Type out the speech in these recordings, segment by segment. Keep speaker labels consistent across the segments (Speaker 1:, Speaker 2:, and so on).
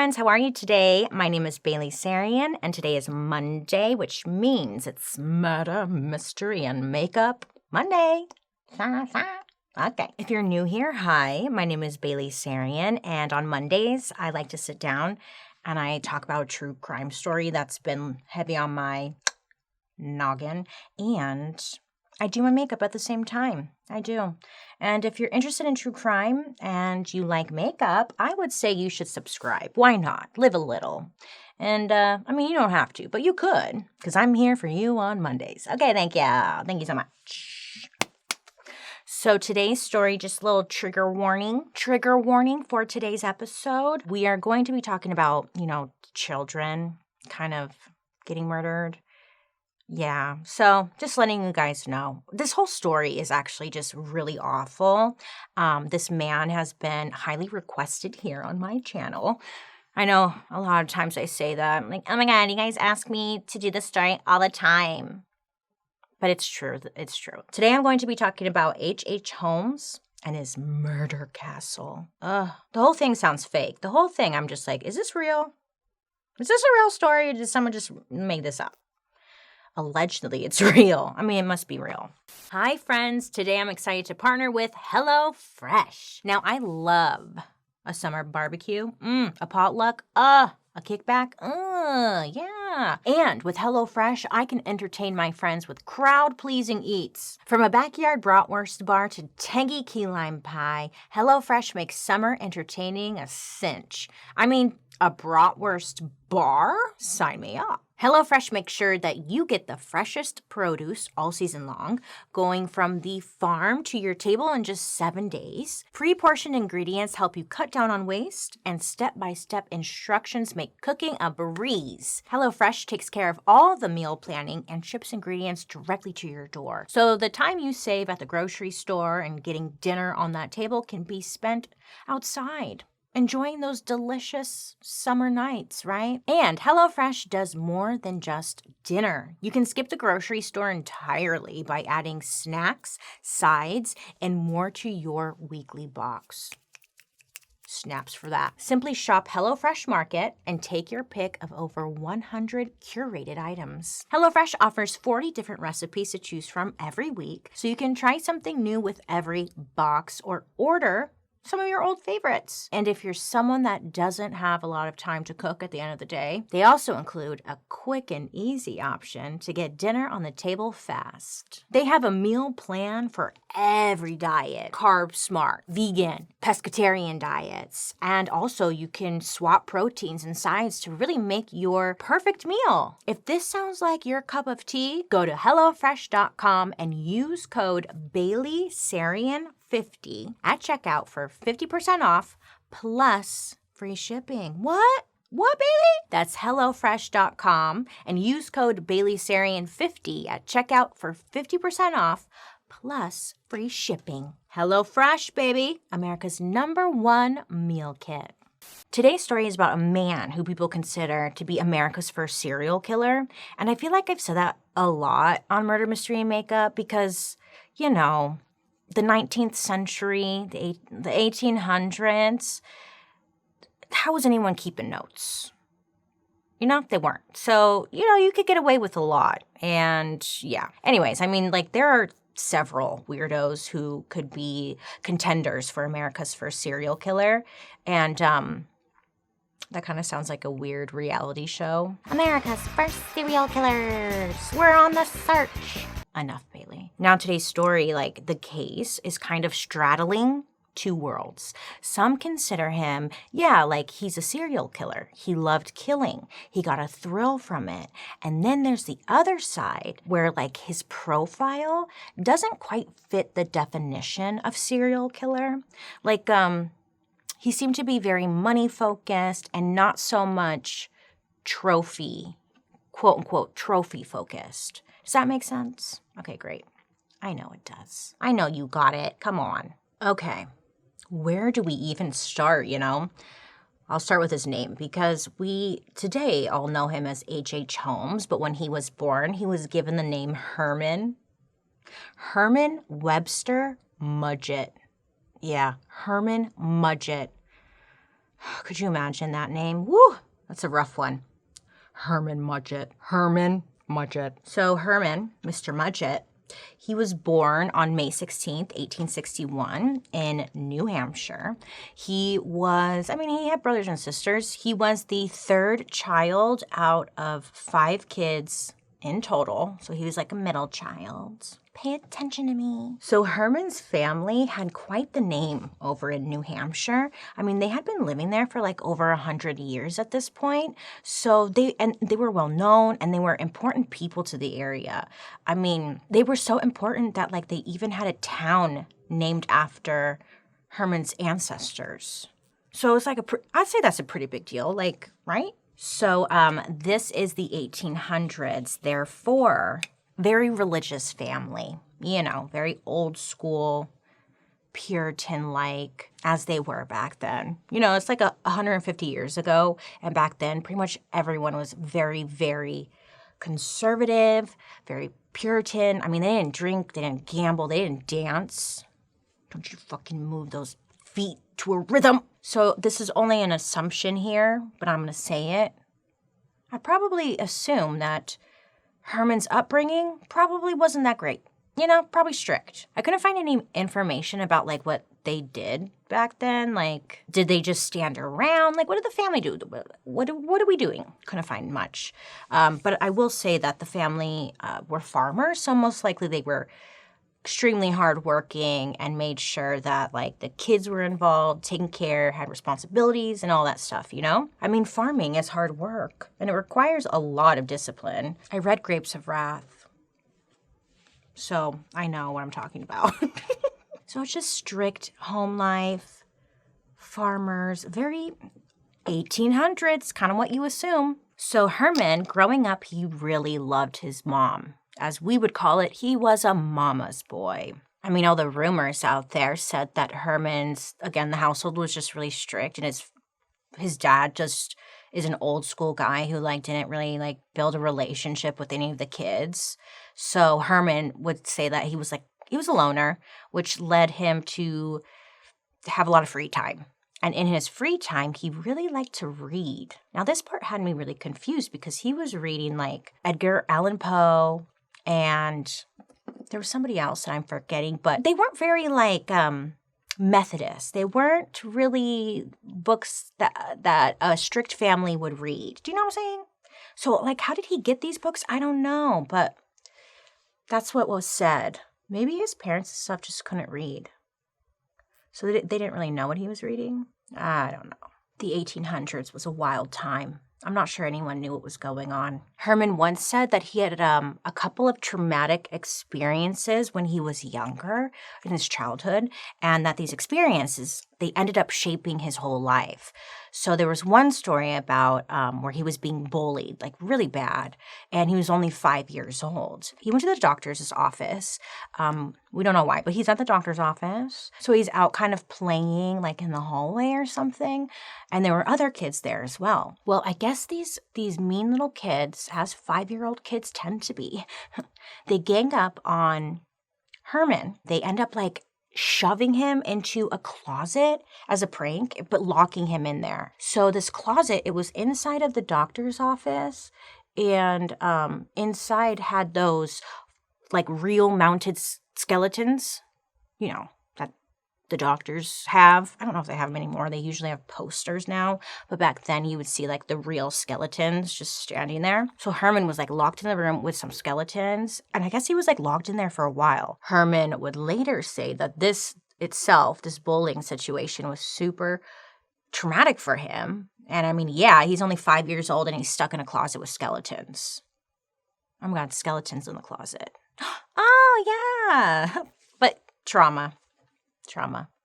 Speaker 1: friends, how are you today? My name is Bailey Sarian, and today is Monday, which means it's Murder, Mystery, and Makeup Monday. Okay. If you're new here, hi, my name is Bailey Sarian, and on Mondays, I like to sit down and I talk about a true crime story that's been heavy on my noggin, and I do my makeup at the same time. I do. And if you're interested in true crime and you like makeup, I would say you should subscribe. Why not? Live a little. And, you don't have to, but you could, because I'm here for you on Mondays. Okay, thank you. Thank you so much. So today's story, just a little trigger warning for today's episode. We are going to be talking about, children kind of getting murdered. Yeah, so just letting you guys know, this whole story is actually just really awful. This man has been highly requested here on my channel. I know a lot of times I say that. I'm like, oh my God, you guys ask me to do this story all the time. But it's true. It's true. Today I'm going to be talking about H.H. Holmes and his murder castle. The whole thing sounds fake. The whole thing, I'm just like, is this real? Is this a real story or did someone just make this up? Allegedly, it's real. It must be real. Hi, friends. Today, I'm excited to partner with HelloFresh. Now, I love a summer barbecue, a potluck, a kickback, yeah. And with HelloFresh, I can entertain my friends with crowd-pleasing eats. From a backyard bratwurst bar to tangy key lime pie, HelloFresh makes summer entertaining a cinch. A bratwurst bar? Sign me up. HelloFresh makes sure that you get the freshest produce all season long, going from the farm to your table in just 7 days. Pre-portioned ingredients help you cut down on waste, and step-by-step instructions make cooking a breeze. HelloFresh takes care of all the meal planning and ships ingredients directly to your door. So the time you save at the grocery store and getting dinner on that table can be spent outside, enjoying those delicious summer nights, right? And HelloFresh does more than just dinner. You can skip the grocery store entirely by adding snacks, sides, and more to your weekly box. Snaps for that. Simply shop HelloFresh Market and take your pick of over 100 curated items. HelloFresh offers 40 different recipes to choose from every week, so you can try something new with every box or order some of your old favorites. And if you're someone that doesn't have a lot of time to cook at the end of the day, they also include a quick and easy option to get dinner on the table fast. They have a meal plan for every diet: carb smart, vegan, pescatarian diets. And also you can swap proteins and sides to really make your perfect meal. If this sounds like your cup of tea, go to HelloFresh.com and use code BaileySarian50 at checkout for 50% off plus free shipping. What? What, Bailey? That's HelloFresh.com and use code BaileySarian50 at checkout for 50% off plus free shipping. HelloFresh, baby, America's #1 meal kit. Today's story is about a man who people consider to be America's first serial killer. And I feel like I've said that a lot on Murder, Mystery, and Makeup because, the 19th century, the 1800s, how was anyone keeping notes? They weren't. So, you could get away with a lot. And yeah. Anyways, there are several weirdos who could be contenders for America's first serial killer. And that kind of sounds like a weird reality show. America's first serial killers. We're on the search. Enough, Bailey. Now today's story, the case is kind of straddling two worlds. Some consider him, he's a serial killer. He loved killing. He got a thrill from it. And then there's the other side where, his profile doesn't quite fit the definition of serial killer. He seemed to be very money-focused and not so much trophy, quote-unquote, trophy-focused. Does that make sense? Okay, great. I know it does. I know you got it. Come on. Okay. Where do we even start, I'll start with his name because we today all know him as H.H. Holmes, but when he was born, he was given the name Herman Webster Mudgett. Yeah, Herman Mudgett. Could you imagine that name? Woo! That's a rough one. Herman Mudgett. Herman Mudgett. So Herman, Mr. Mudgett, he was born on May 16th, 1861 in New Hampshire. He had brothers and sisters. He was the third child out of 5 kids in total. So he was like a middle child. Pay attention to me. So Herman's family had quite the name over in New Hampshire. I mean, they had been living there for like over 100 years at this point. So they were well known and they were important people to the area. I mean, they were so important that like they even had a town named after Herman's ancestors. So it's like I'd say that's a pretty big deal, like, right? So this is the 1800s, therefore, very religious family, very old school, Puritan-like, as they were back then. It's like 150 years ago, and back then pretty much everyone was very, very conservative, very Puritan. I mean, they didn't drink, they didn't gamble, they didn't dance. Don't you fucking move those feet to a rhythm. So this is only an assumption here, but I'm going to say it. I probably assume that Herman's upbringing probably wasn't that great. Probably strict. I couldn't find any information about, like, what they did back then. Like, did they just stand around? Like, what did the family do? What are we doing? Couldn't find much. But I will say that the family were farmers, so most likely they were extremely hardworking and made sure that, like, the kids were involved, taken care, had responsibilities, and all that stuff, I mean, farming is hard work, and it requires a lot of discipline. I read Grapes of Wrath, so I know what I'm talking about. So it's just strict home life, farmers, very 1800s, kind of what you assume. So Herman, growing up, he really loved his mom. As we would call it, he was a mama's boy. I mean, all the rumors out there said that Herman's, again, the household was just really strict, and his dad just is an old school guy who, like, didn't really, like, build a relationship with any of the kids. So Herman would say that he was a loner, which led him to have a lot of free time. And in his free time, he really liked to read. Now, this part had me really confused because he was reading, like, Edgar Allan Poe, and there was somebody else that I'm forgetting, but they weren't very, like, Methodist. They weren't really books that a strict family would read. Do you know what I'm saying? So, like, how did he get these books? I don't know, but that's what was said. Maybe his parents and stuff just couldn't read. So they didn't really know what he was reading? I don't know. The 1800s was a wild time. I'm not sure anyone knew what was going on. Herman once said that he had a couple of traumatic experiences when he was younger in his childhood, and that these experiences, they ended up shaping his whole life. So there was one story about where he was being bullied, like really bad, and he was only 5 years old. He went to the doctor's office. We don't know why, but he's at the doctor's office. So he's out kind of playing, like in the hallway or something, and there were other kids there as well. Well, I guess these mean little kids, as 5-year-old kids tend to be, they gang up on Herman. They end up, like, shoving him into a closet as a prank, but locking him in there. So this closet, it was inside of the doctor's office, and inside had those, like, real mounted skeletons, that the doctors have. I don't know if they have them anymore. They usually have posters now, but back then you would see, like, the real skeletons just standing there. So Herman was, like, locked in the room with some skeletons, and I guess he was, like, locked in there for a while. Herman would later say that this bullying situation was super traumatic for him. And I mean, yeah, he's only 5 years old and he's stuck in a closet with skeletons. Oh my God, skeletons in the closet. Oh, yeah. But trauma.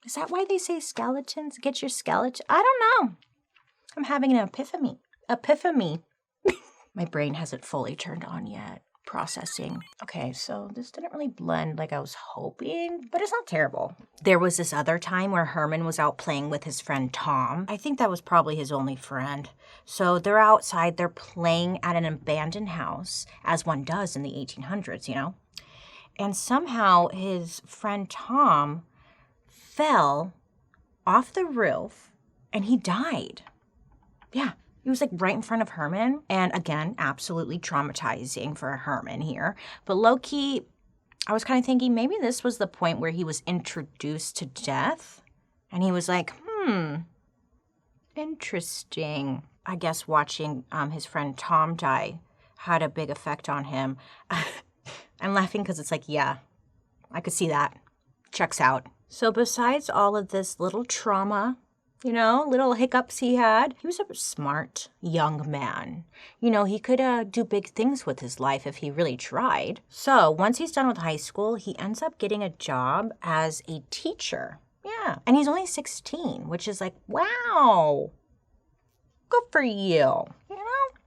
Speaker 1: Is that why they say skeletons? Get your skeleton? I don't know. I'm having an epiphany. My brain hasn't fully turned on yet. Processing. Okay, so this didn't really blend like I was hoping, but it's not terrible. There was this other time where Herman was out playing with his friend Tom. I think that was probably his only friend. So they're outside, they're playing at an abandoned house, as one does in the 1800s, And somehow his friend Tom fell off the roof and he died. Yeah. He was like right in front of Herman. And again, absolutely traumatizing for Herman here. But low-key, I was kind of thinking maybe this was the point where he was introduced to death. And he was like, interesting. I guess watching his friend Tom die had a big effect on him. I'm laughing because it's like, yeah, I could see that. Checks out. So besides all of this little trauma, little hiccups he had, he was a smart young man. He could do big things with his life if he really tried. So once he's done with high school, he ends up getting a job as a teacher. Yeah. And he's only 16, which is like, wow, good for you,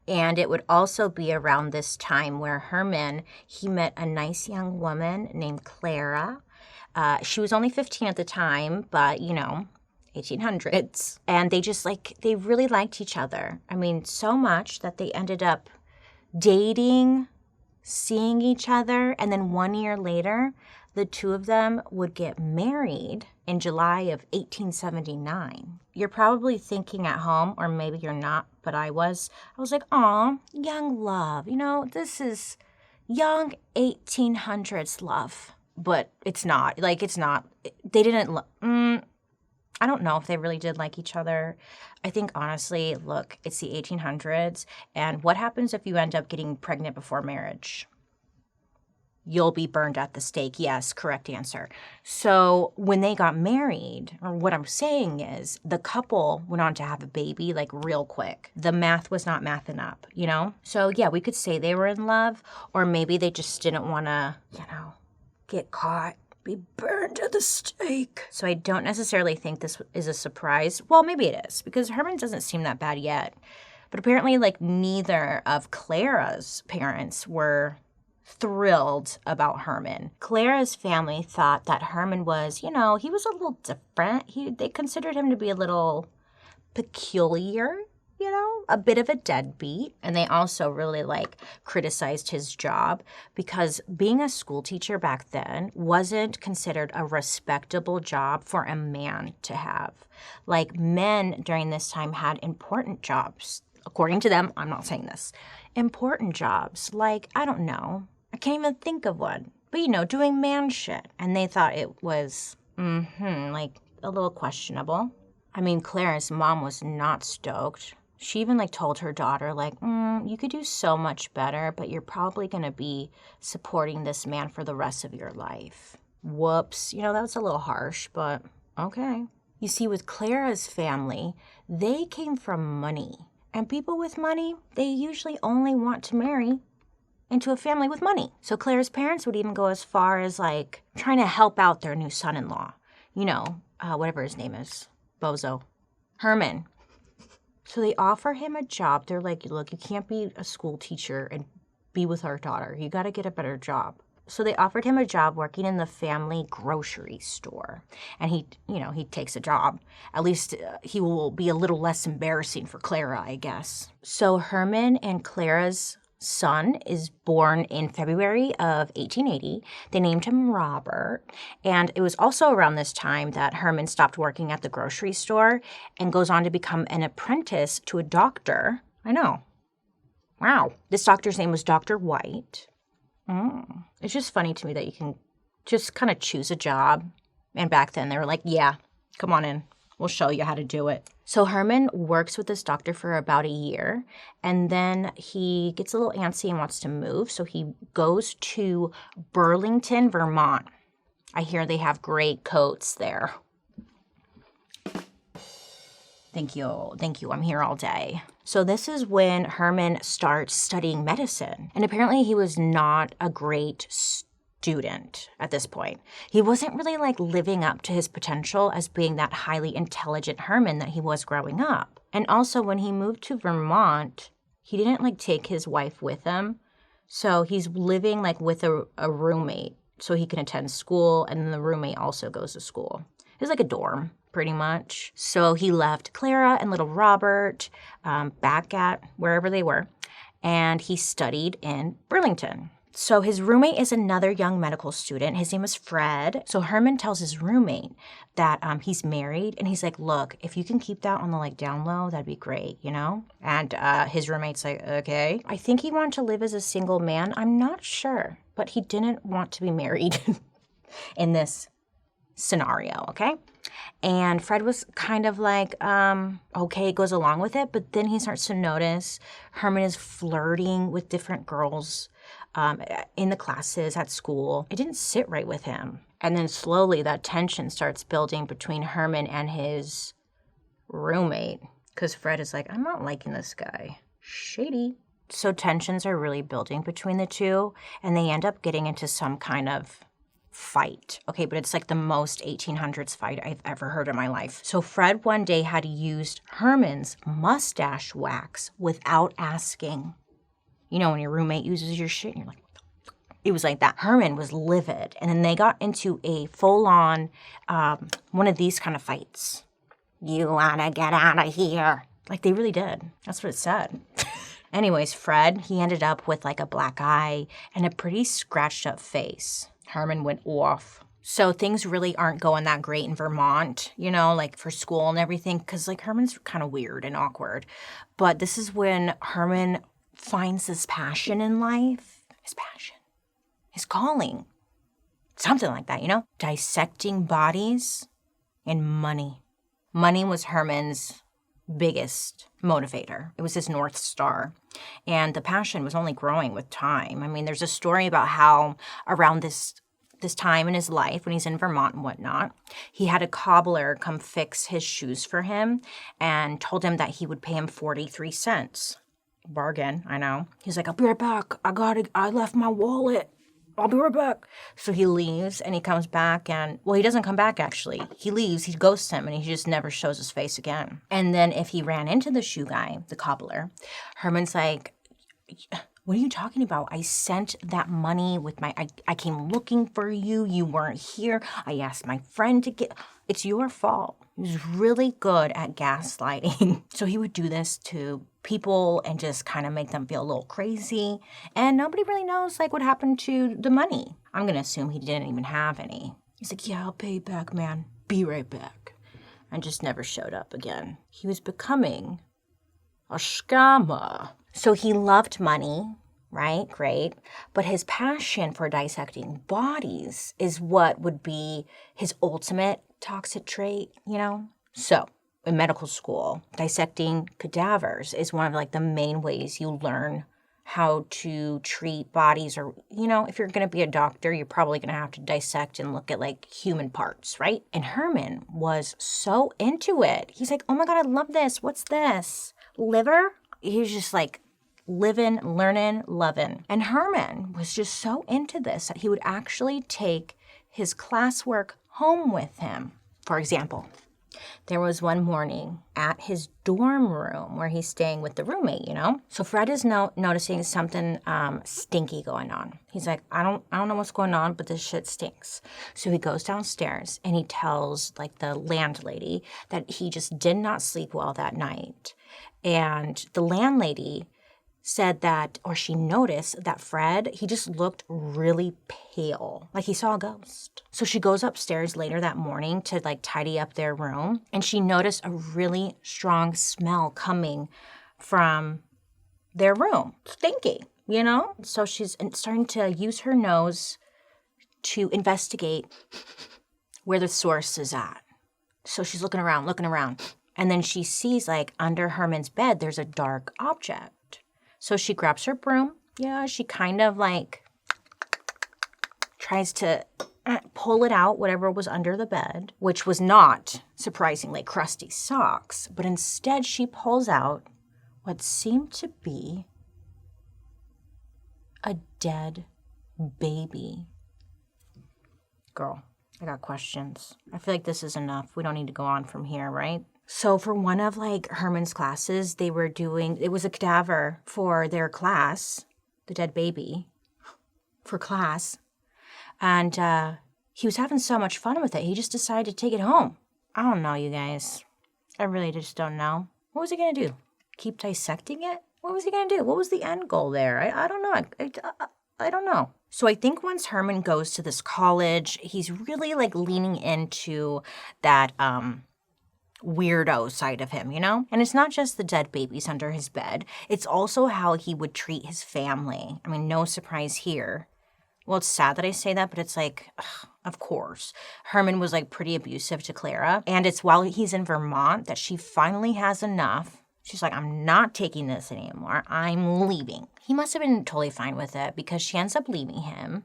Speaker 1: And it would also be around this time where Herman, he met a nice young woman named Clara. She was only 15 at the time, but, 1800s. And they really liked each other. I mean, so much that they ended up dating, seeing each other, and then 1 year later, the two of them would get married in July of 1879. You're probably thinking at home, or maybe you're not, but I was like, aw, young love. This is young 1800s love. But it's not. They didn't, I don't know if they really did like each other. I think, honestly, look, it's the 1800s, and what happens if you end up getting pregnant before marriage? You'll be burned at the stake. Yes, correct answer. So when they got married, or what I'm saying is, the couple went on to have a baby, real quick. The math was not mathing up, So, yeah, we could say they were in love, or maybe they just didn't want to, get caught, be burned at the stake. So I don't necessarily think this is a surprise. Well, maybe it is, because Herman doesn't seem that bad yet. But apparently, neither of Clara's parents were thrilled about Herman. Clara's family thought that Herman was, he was a little different. They considered him to be a little peculiar, a bit of a deadbeat. And they also really criticized his job because being a school teacher back then wasn't considered a respectable job for a man to have. Men during this time had important jobs. According to them, I'm not saying this. Important jobs. I don't know. I can't even think of one. But, doing man shit. And they thought it was, a little questionable. I mean, Clara's mom was not stoked. She even, told her daughter, you could do so much better, but you're probably going to be supporting this man for the rest of your life. Whoops. That was a little harsh, but okay. You see, with Clara's family, they came from money. And people with money, they usually only want to marry into a family with money. So Clara's parents would even go as far as, trying to help out their new son-in-law. Whatever his name is. Bozo. Herman. So they offer him a job. They're like, look, you can't be a school teacher and be with our daughter. You got to get a better job. So they offered him a job working in the family grocery store. And he takes a job. At least he will be a little less embarrassing for Clara, I guess. So Herman and Clara's son is born in February of 1880. They named him Robert. And it was also around this time that Herman stopped working at the grocery store and goes on to become an apprentice to a doctor. I know. Wow. This doctor's name was Dr. White. It's just funny to me that you can just kind of choose a job. And back then they were like, yeah, come on in. We'll show you how to do it. So Herman works with this doctor for about a year, and then he gets a little antsy and wants to move, so he goes to Burlington, Vermont. I hear they have great coats there. Thank you. I'm here all day. So this is when Herman starts studying medicine, and apparently he was not a great student at this point. He wasn't really living up to his potential as being that highly intelligent Herman that he was growing up. And also when he moved to Vermont, he didn't take his wife with him. So he's living with a roommate so he can attend school, and then the roommate also goes to school. It's like a dorm, pretty much. So he left Clara and little Robert back at wherever they were, and he studied in Burlington. So his roommate is another young medical student. His name is Fred. So Herman tells his roommate that he's married, and he's like, look, if you can keep that on the like down low, that'd be great, you know? And his roommate's like, okay. I think he wanted to live as a single man. I'm not sure, but he didn't want to be married in this scenario, okay? And Fred was kind of like, okay, goes along with it, but then he starts to notice Herman is flirting with different girls in the classes at school. It didn't sit right with him. And then slowly that tension starts building between Herman and his roommate, because Fred is like, I'm not liking this guy. Shady. So tensions are really building between the two, and they end up getting into some kind of fight. Okay, but it's like the most 1800s fight I've ever heard in my life. So Fred one day had used Herman's mustache wax without asking. You know, when your roommate uses your shit and you're like, it was like that. Herman was livid. And then they got into a full-on, one of these kind of fights. You wanna get out of here. Like they really did. That's what it said. Anyways, Fred, he ended up with like a black eye and a pretty scratched up face. Herman went off. So things really aren't going that great in Vermont, you know, like for school and everything, because like Herman's kind of weird and awkward. But this is when Herman finds his passion in life, his passion, his calling, something like that, you know, dissecting bodies and money. Money was Herman's biggest motivator. It was his North Star. And the passion was only growing with time. I mean, there's a story about how around this time in his life, when he's in Vermont and whatnot, he had a cobbler come fix his shoes for him and told him that he would pay him 43 cents. Bargain, I know. He's like, I'll be right back. I left my wallet. I'll be right back. So he leaves and he comes back and, well, he doesn't come back actually. He leaves, he ghosts him, and he just never shows his face again. And then if he ran into the shoe guy, the cobbler, Herman's like, what are you talking about? I sent that money with I came looking for you. You weren't here. I asked my friend to get, it's your fault. He was really good at gaslighting. So he would do this to people and just kind of make them feel a little crazy. And nobody really knows like what happened to the money. I'm going to assume he didn't even have any. He's like, yeah, I'll pay you back, man. Be right back. And just never showed up again. He was becoming a scammer. So he loved money, right? Great. But his passion for dissecting bodies is what would be his ultimate toxic trait, you know? So in medical school, dissecting cadavers is one of like the main ways you learn how to treat bodies, or, you know, if you're going to be a doctor, you're probably going to have to dissect and look at like human parts, right? And Herman was so into it. He's like, oh my God, I love this. What's this? Liver? He was just like living, learning, loving. And Herman was just so into this that he would actually take his classwork home with him. For example, there was one morning at his dorm room where he's staying with the roommate, you know? So Fred is noticing something stinky going on. He's like, I don't know what's going on, but this shit stinks. So he goes downstairs and he tells like the landlady that he just did not sleep well that night. And the landlady said that, or she noticed that Fred, he just looked really pale, like he saw a ghost. So she goes upstairs later that morning to like tidy up their room, and she noticed a really strong smell coming from their room. Stinky, you know? So she's starting to use her nose to investigate where the source is at. So she's looking around, and then she sees like under Herman's bed, there's a dark object. So she grabs her broom. Yeah, she kind of like tries to pull it out, whatever was under the bed, which was not, surprisingly, crusty socks. But instead, she pulls out what seemed to be a dead baby. Girl, I got questions. I feel like this is enough. We don't need to go on from here, right? So for one of like Herman's classes, they were doing, it was a cadaver for their class, the dead baby for class. And he was having so much fun with it, he just decided to take it home. I don't know, you guys. I really just don't know. What was he going to do? Keep dissecting it? What was he going to do? What was the end goal there? I don't know. I don't know. So I think once Herman goes to this college, he's really like leaning into that weirdo side of him, you know? And it's not just the dead babies under his bed. It's also how he would treat his family. I mean, no surprise here. Well, it's sad that I say that, but it's like, ugh, of course. Herman was like pretty abusive to Clara. And it's while he's in Vermont that she finally has enough. She's like, I'm not taking this anymore. I'm leaving. He must have been totally fine with it because she ends up leaving him.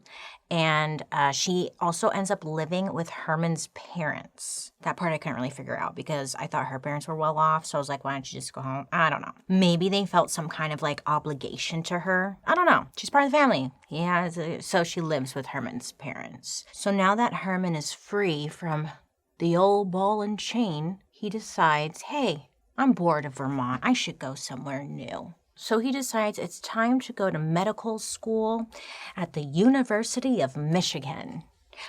Speaker 1: And she also ends up living with Herman's parents. That part I couldn't really figure out because I thought her parents were well off. So I was like, why don't you just go home? I don't know. Maybe they felt some kind of like obligation to her. I don't know. She's part of the family. So she lives with Herman's parents. So now that Herman is free from the old ball and chain, he decides, hey, I'm bored of Vermont. I should go somewhere new. So he decides it's time to go to medical school at the University of Michigan,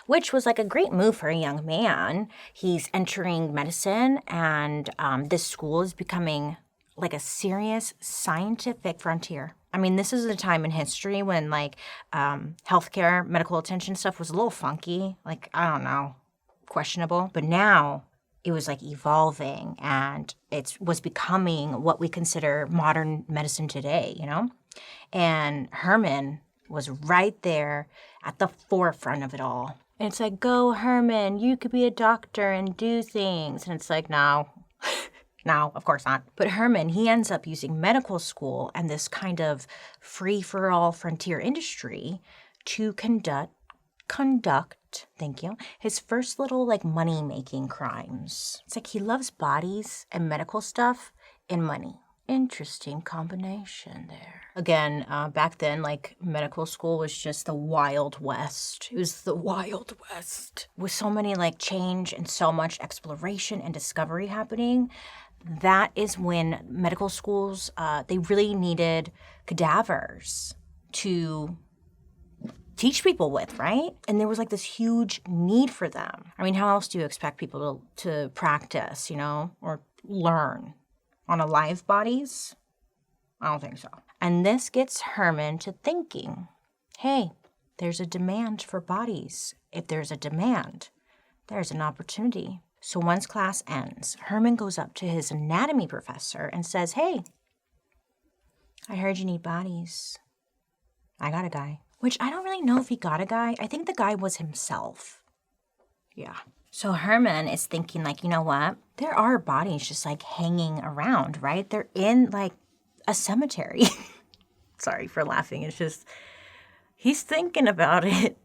Speaker 1: which was like a great move for a young man. He's entering medicine, and this school is becoming like a serious scientific frontier. I mean, this is a time in history when like healthcare, medical attention stuff was a little funky, like, I don't know, questionable. But now it was like evolving and it was becoming what we consider modern medicine today, you know? And Herman was right there at the forefront of it all. And it's like, go Herman, you could be a doctor and do things. And it's like, no, no, of course not. But Herman, he ends up using medical school and this kind of free-for-all frontier industry to conduct, thank you, his first little like money-making crimes. It's like he loves bodies and medical stuff and money. Interesting combination there. Again, back then, like medical school was just the Wild West. It was the Wild West. With so many like change and so much exploration and discovery happening, that is when medical schools, they really needed cadavers to teach people with, right? And there was like this huge need for them. I mean, how else do you expect people to practice, you know, or learn? On alive bodies? I don't think so. And this gets Herman to thinking, hey, there's a demand for bodies. If there's a demand, there's an opportunity. So once class ends, Herman goes up to his anatomy professor and says, hey, I heard you need bodies. I got a guy. Which I don't really know if he got a guy. I think the guy was himself. Yeah. So Herman is thinking, like, you know what? There are bodies just, like, hanging around, right? They're in, like, a cemetery. Sorry for laughing. It's just, he's thinking about it.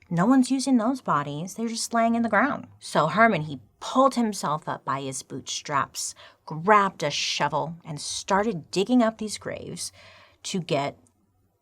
Speaker 1: No one's using those bodies. They're just laying in the ground. So Herman, he pulled himself up by his bootstraps, grabbed a shovel, and started digging up these graves to get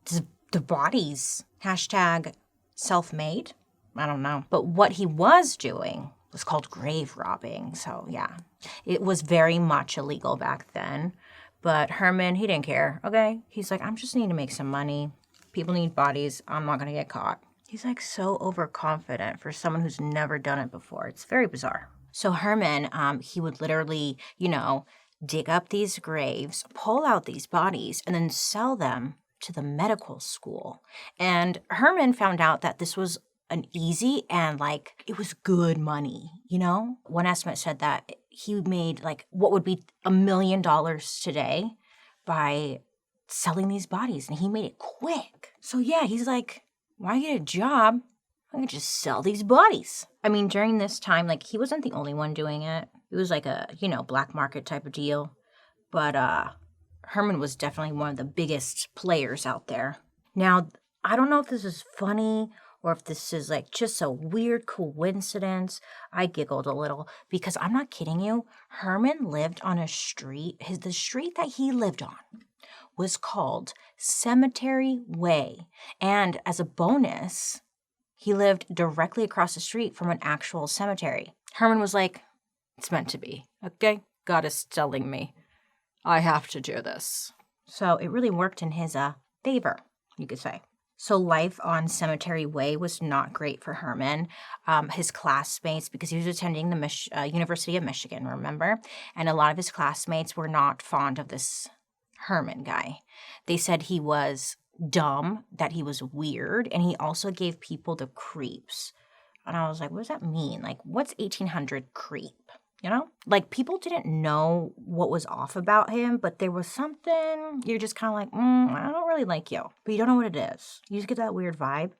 Speaker 1: the bodies. Hashtag self-made. I don't know. But what he was doing was called grave robbing. So, yeah, it was very much illegal back then. But Herman, he didn't care, okay? He's like, I'm just need to make some money. People need bodies. I'm not going to get caught. He's like so overconfident for someone who's never done it before. It's very bizarre. So Herman, he would literally, you know, dig up these graves, pull out these bodies, and then sell them to the medical school. And Herman found out that this was an easy and like it was good money, you know? One estimate said that he made like what would be $1 million today by selling these bodies, and he made it quick. So yeah, he's like, why get a job? I can just sell these bodies. I mean, during this time, like he wasn't the only one doing it. It was like a, you know, black market type of deal. But Herman was definitely one of the biggest players out there. Now, I don't know if this is funny or if this is like just a weird coincidence. I giggled a little because I'm not kidding you. Herman lived on a street. The street that he lived on was called Cemetery Way. And as a bonus, he lived directly across the street from an actual cemetery. Herman was like, it's meant to be, okay? God is telling me I have to do this. So it really worked in his favor, you could say. So life on Cemetery Way was not great for Herman. His classmates, because he was attending the University of Michigan, remember? And a lot of his classmates were not fond of this Herman guy. They said he was dumb, that he was weird, and he also gave people the creeps. And I was like, what does that mean? Like, what's 1800 creep? You know? Like, people didn't know what was off about him, but there was something, you're just kind of like, I don't really like you. But you don't know what it is. You just get that weird vibe.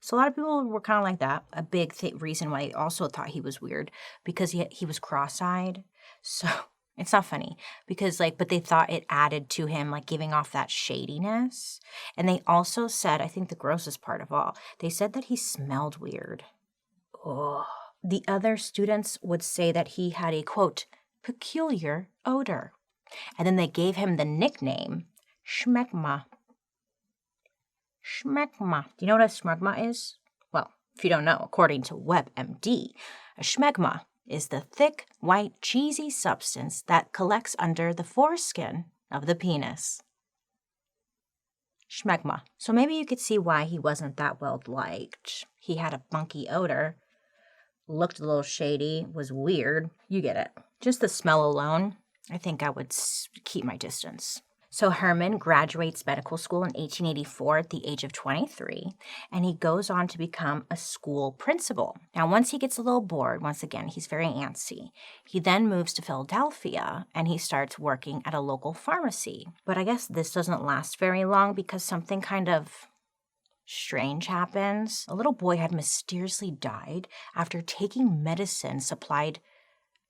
Speaker 1: So a lot of people were kind of like that. A big reason why I also thought he was weird, because he was cross-eyed. So it's not funny because but they thought it added to him, like giving off that shadiness. And they also said, I think the grossest part of all, they said that he smelled weird. Oh. The other students would say that he had a, quote, peculiar odor. And then they gave him the nickname Schmegma. Schmegma. Do you know what a schmegma is? Well, if you don't know, according to WebMD, a schmegma is the thick, white, cheesy substance that collects under the foreskin of the penis. Schmegma. So maybe you could see why he wasn't that well liked. He had a funky odor, looked a little shady, was weird. You get it. Just the smell alone, I think I would keep my distance. So Herman graduates medical school in 1884 at the age of 23, and he goes on to become a school principal. Now, once he gets a little bored, once again, he's very antsy. He then moves to Philadelphia, and he starts working at a local pharmacy. But I guess this doesn't last very long because something kind of strange happens. A little boy had mysteriously died after taking medicine supplied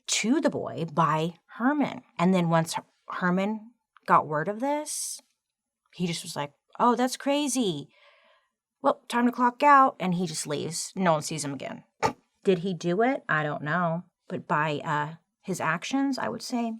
Speaker 1: to the boy by Herman. And then once Herman got word of this, he just was like, oh, that's crazy. Well, time to clock out. And he just leaves. No one sees him again. Did he do it? I don't know. But by his actions, I would say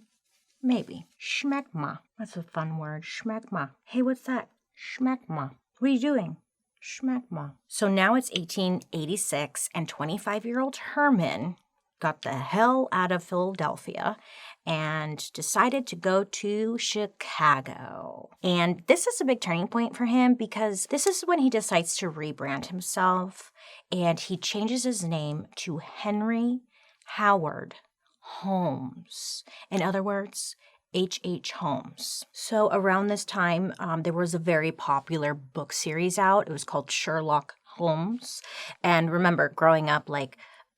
Speaker 1: maybe. Schmegma. That's a fun word. Schmegma. Hey, what's that? Schmegma. What are you doing? Schmegma. So now it's 1886, and 25-year-old Herman got the hell out of Philadelphia and decided to go to Chicago. And this is a big turning point for him because this is when he decides to rebrand himself, and he changes his name to Henry Howard Holmes. In other words, H.H. Holmes. So around this time, there was a very popular book series out. It was called Sherlock Holmes. And remember, growing up,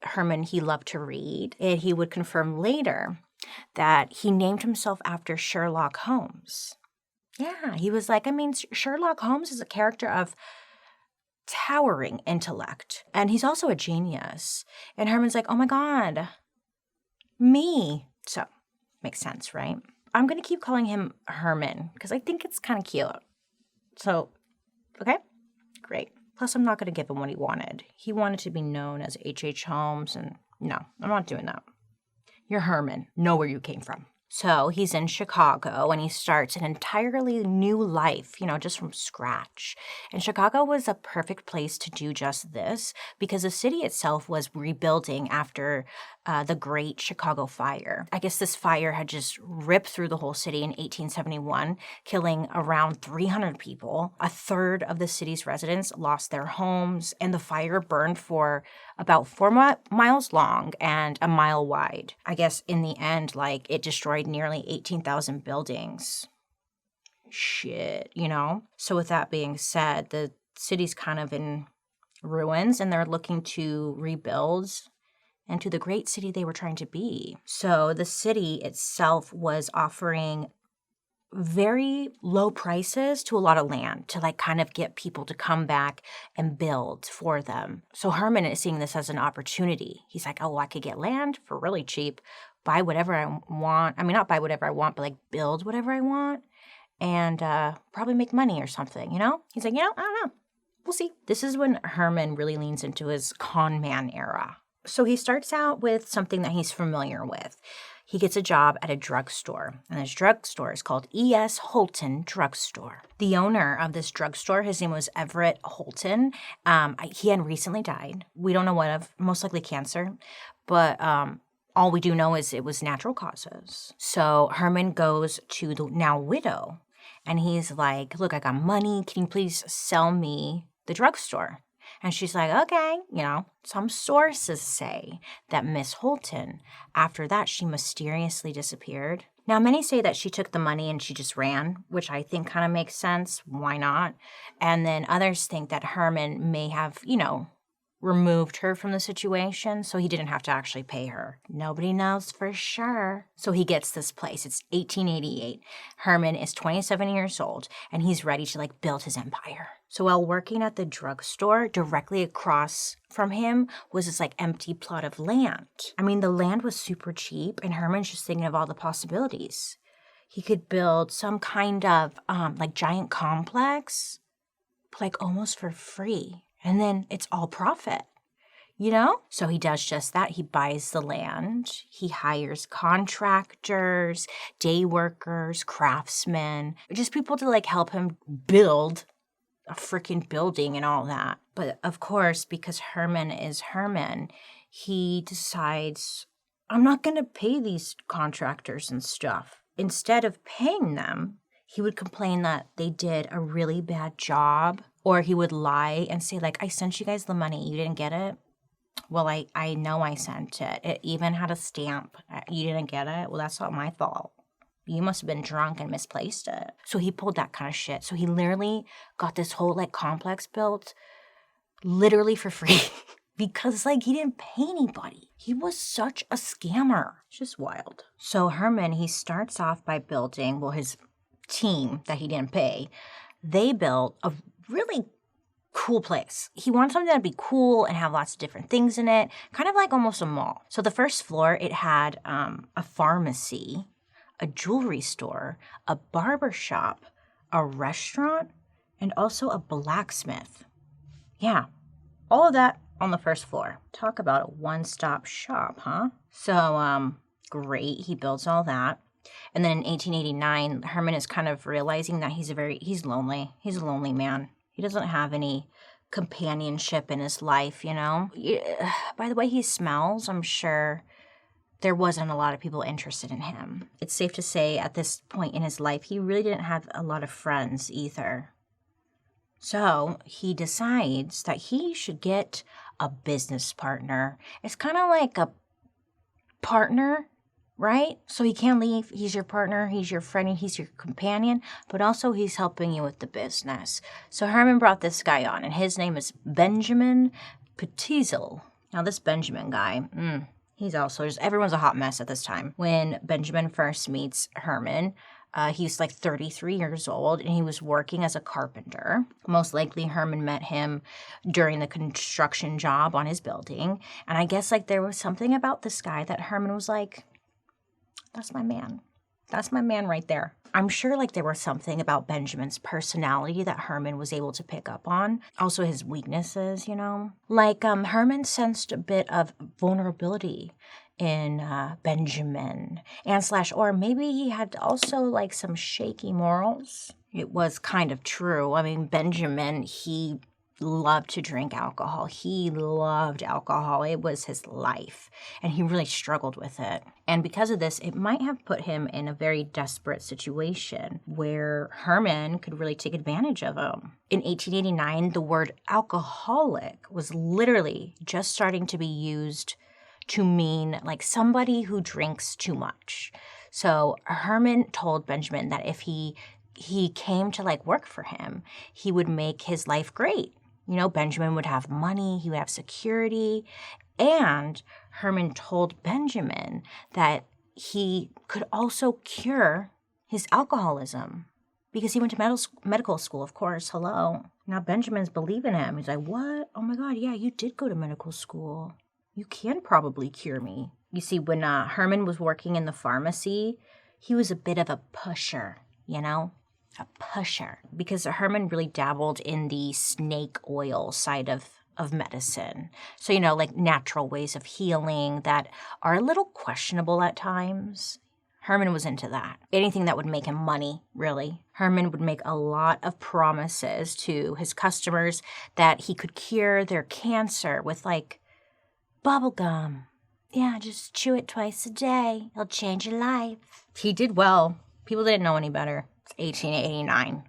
Speaker 1: Herman, he loved to read. And he would confirm later that he named himself after Sherlock Holmes. Yeah, he was like, Sherlock Holmes is a character of towering intellect. And he's also a genius. And Herman's like, oh my God, me. So, makes sense, right? I'm going to keep calling him Herman because I think it's kind of cute. So, okay, great. Plus, I'm not going to give him what he wanted. He wanted to be known as H.H. Holmes, and no, I'm not doing that. You're Herman. Know where you came from. So he's in Chicago, and he starts an entirely new life, just from scratch. And Chicago was a perfect place to do just this because the city itself was rebuilding after the Great Chicago Fire. I guess this fire had just ripped through the whole city in 1871, killing around 300 people. A third of the city's residents lost their homes, and the fire burned for about 4 miles long and a mile wide. I guess in the end, it destroyed nearly 18,000 buildings. Shit, So with that being said, the city's kind of in ruins, and they're looking to rebuild into the great city they were trying to be. So the city itself was offering very low prices to a lot of land to kind of get people to come back and build for them. So Herman is seeing this as an opportunity. He's like, oh, I could get land for really cheap, buy whatever I want. Not buy whatever I want, but build whatever I want and probably make money or something, He's like, I don't know. We'll see. This is when Herman really leans into his con man era. So he starts out with something that he's familiar with. He gets a job at a drugstore, and this drugstore is called E.S. Holton Drugstore. The owner of this drugstore, his name was Everett Holton. He had recently died. We don't know what of, most likely cancer, but all we do know is it was natural causes. So Herman goes to the now widow, and he's like, look, I got money. Can you please sell me the drugstore? And she's like, okay, some sources say that Miss Holton, after that, she mysteriously disappeared. Now, many say that she took the money and she just ran, which I think kind of makes sense. Why not? And then others think that Herman may have, removed her from the situation so he didn't have to actually pay her. Nobody knows for sure. So he gets this place. It's 1888. Herman is 27 years old and he's ready to build his empire. So while working at the drugstore, directly across from him was this empty plot of land. I mean, the land was super cheap and Herman's just thinking of all the possibilities. He could build some kind of giant complex, almost for free. And then it's all profit, So he does just that. He buys the land. He hires contractors, day workers, craftsmen, just people to help him build a freaking building and all that. But of course, because Herman is Herman, he decides, I'm not going to pay these contractors and stuff. Instead of paying them, he would complain that they did a really bad job. Or he would lie and say, I sent you guys the money. You didn't get it? Well, I know I sent it. It even had a stamp. You didn't get it? Well, that's not my fault. You must have been drunk and misplaced it. So he pulled that kind of shit. So he literally got this whole, complex built literally for free. Because, he didn't pay anybody. He was such a scammer. It's just wild. So Herman, he starts off by building, his team that he didn't pay, they built a really cool place. He wanted something that'd be cool and have lots of different things in it, kind of almost a mall. So the first floor, it had a pharmacy, a jewelry store, a barber shop, a restaurant, and also a blacksmith. Yeah, all of that on the first floor. Talk about a one-stop shop, huh? So, great, he builds all that. And then in 1889, Herman is kind of realizing that he's lonely. He's a lonely man. He doesn't have any companionship in his life, By the way he smells, I'm sure there wasn't a lot of people interested in him. It's safe to say at this point in his life, he really didn't have a lot of friends either. So he decides that he should get a business partner. It's kind of like a partner, right? So he can't leave. He's your partner, he's your friend, he's your companion, but also he's helping you with the business. So Herman brought this guy on, and his name is Benjamin Petzel. Now this Benjamin guy, he's also everyone's a hot mess at this time. When Benjamin first meets Herman, he's 33 years old, and he was working as a carpenter. Most likely Herman met him during the construction job on his building. And I guess there was something about this guy that Herman was that's my man. That's my man right there. I'm sure there was something about Benjamin's personality that Herman was able to pick up on. Also his weaknesses, Herman sensed a bit of vulnerability in Benjamin or maybe he had also some shaky morals. It was kind of true. I mean, Benjamin, he loved to drink alcohol. He loved alcohol. It was his life, and he really struggled with it. And because of this, it might have put him in a very desperate situation where Herman could really take advantage of him. In 1889, the word alcoholic was literally just starting to be used to mean somebody who drinks too much. So Herman told Benjamin that if he came to work for him, he would make his life great. Benjamin would have money, he would have security, and Herman told Benjamin that he could also cure his alcoholism because he went to medical school, of course. Hello. Now Benjamin's believing him. He's what? Oh my God, yeah, you did go to medical school. You can probably cure me. You see, when Herman was working in the pharmacy, he was a bit of a pusher, a pusher, because Herman really dabbled in the snake oil side of medicine. So, natural ways of healing that are a little questionable at times. Herman was into that. Anything that would make him money, really. Herman would make a lot of promises to his customers that he could cure their cancer with bubble gum. Yeah, just chew it twice a day. It'll change your life. He did well. People didn't know any better. It's 1889.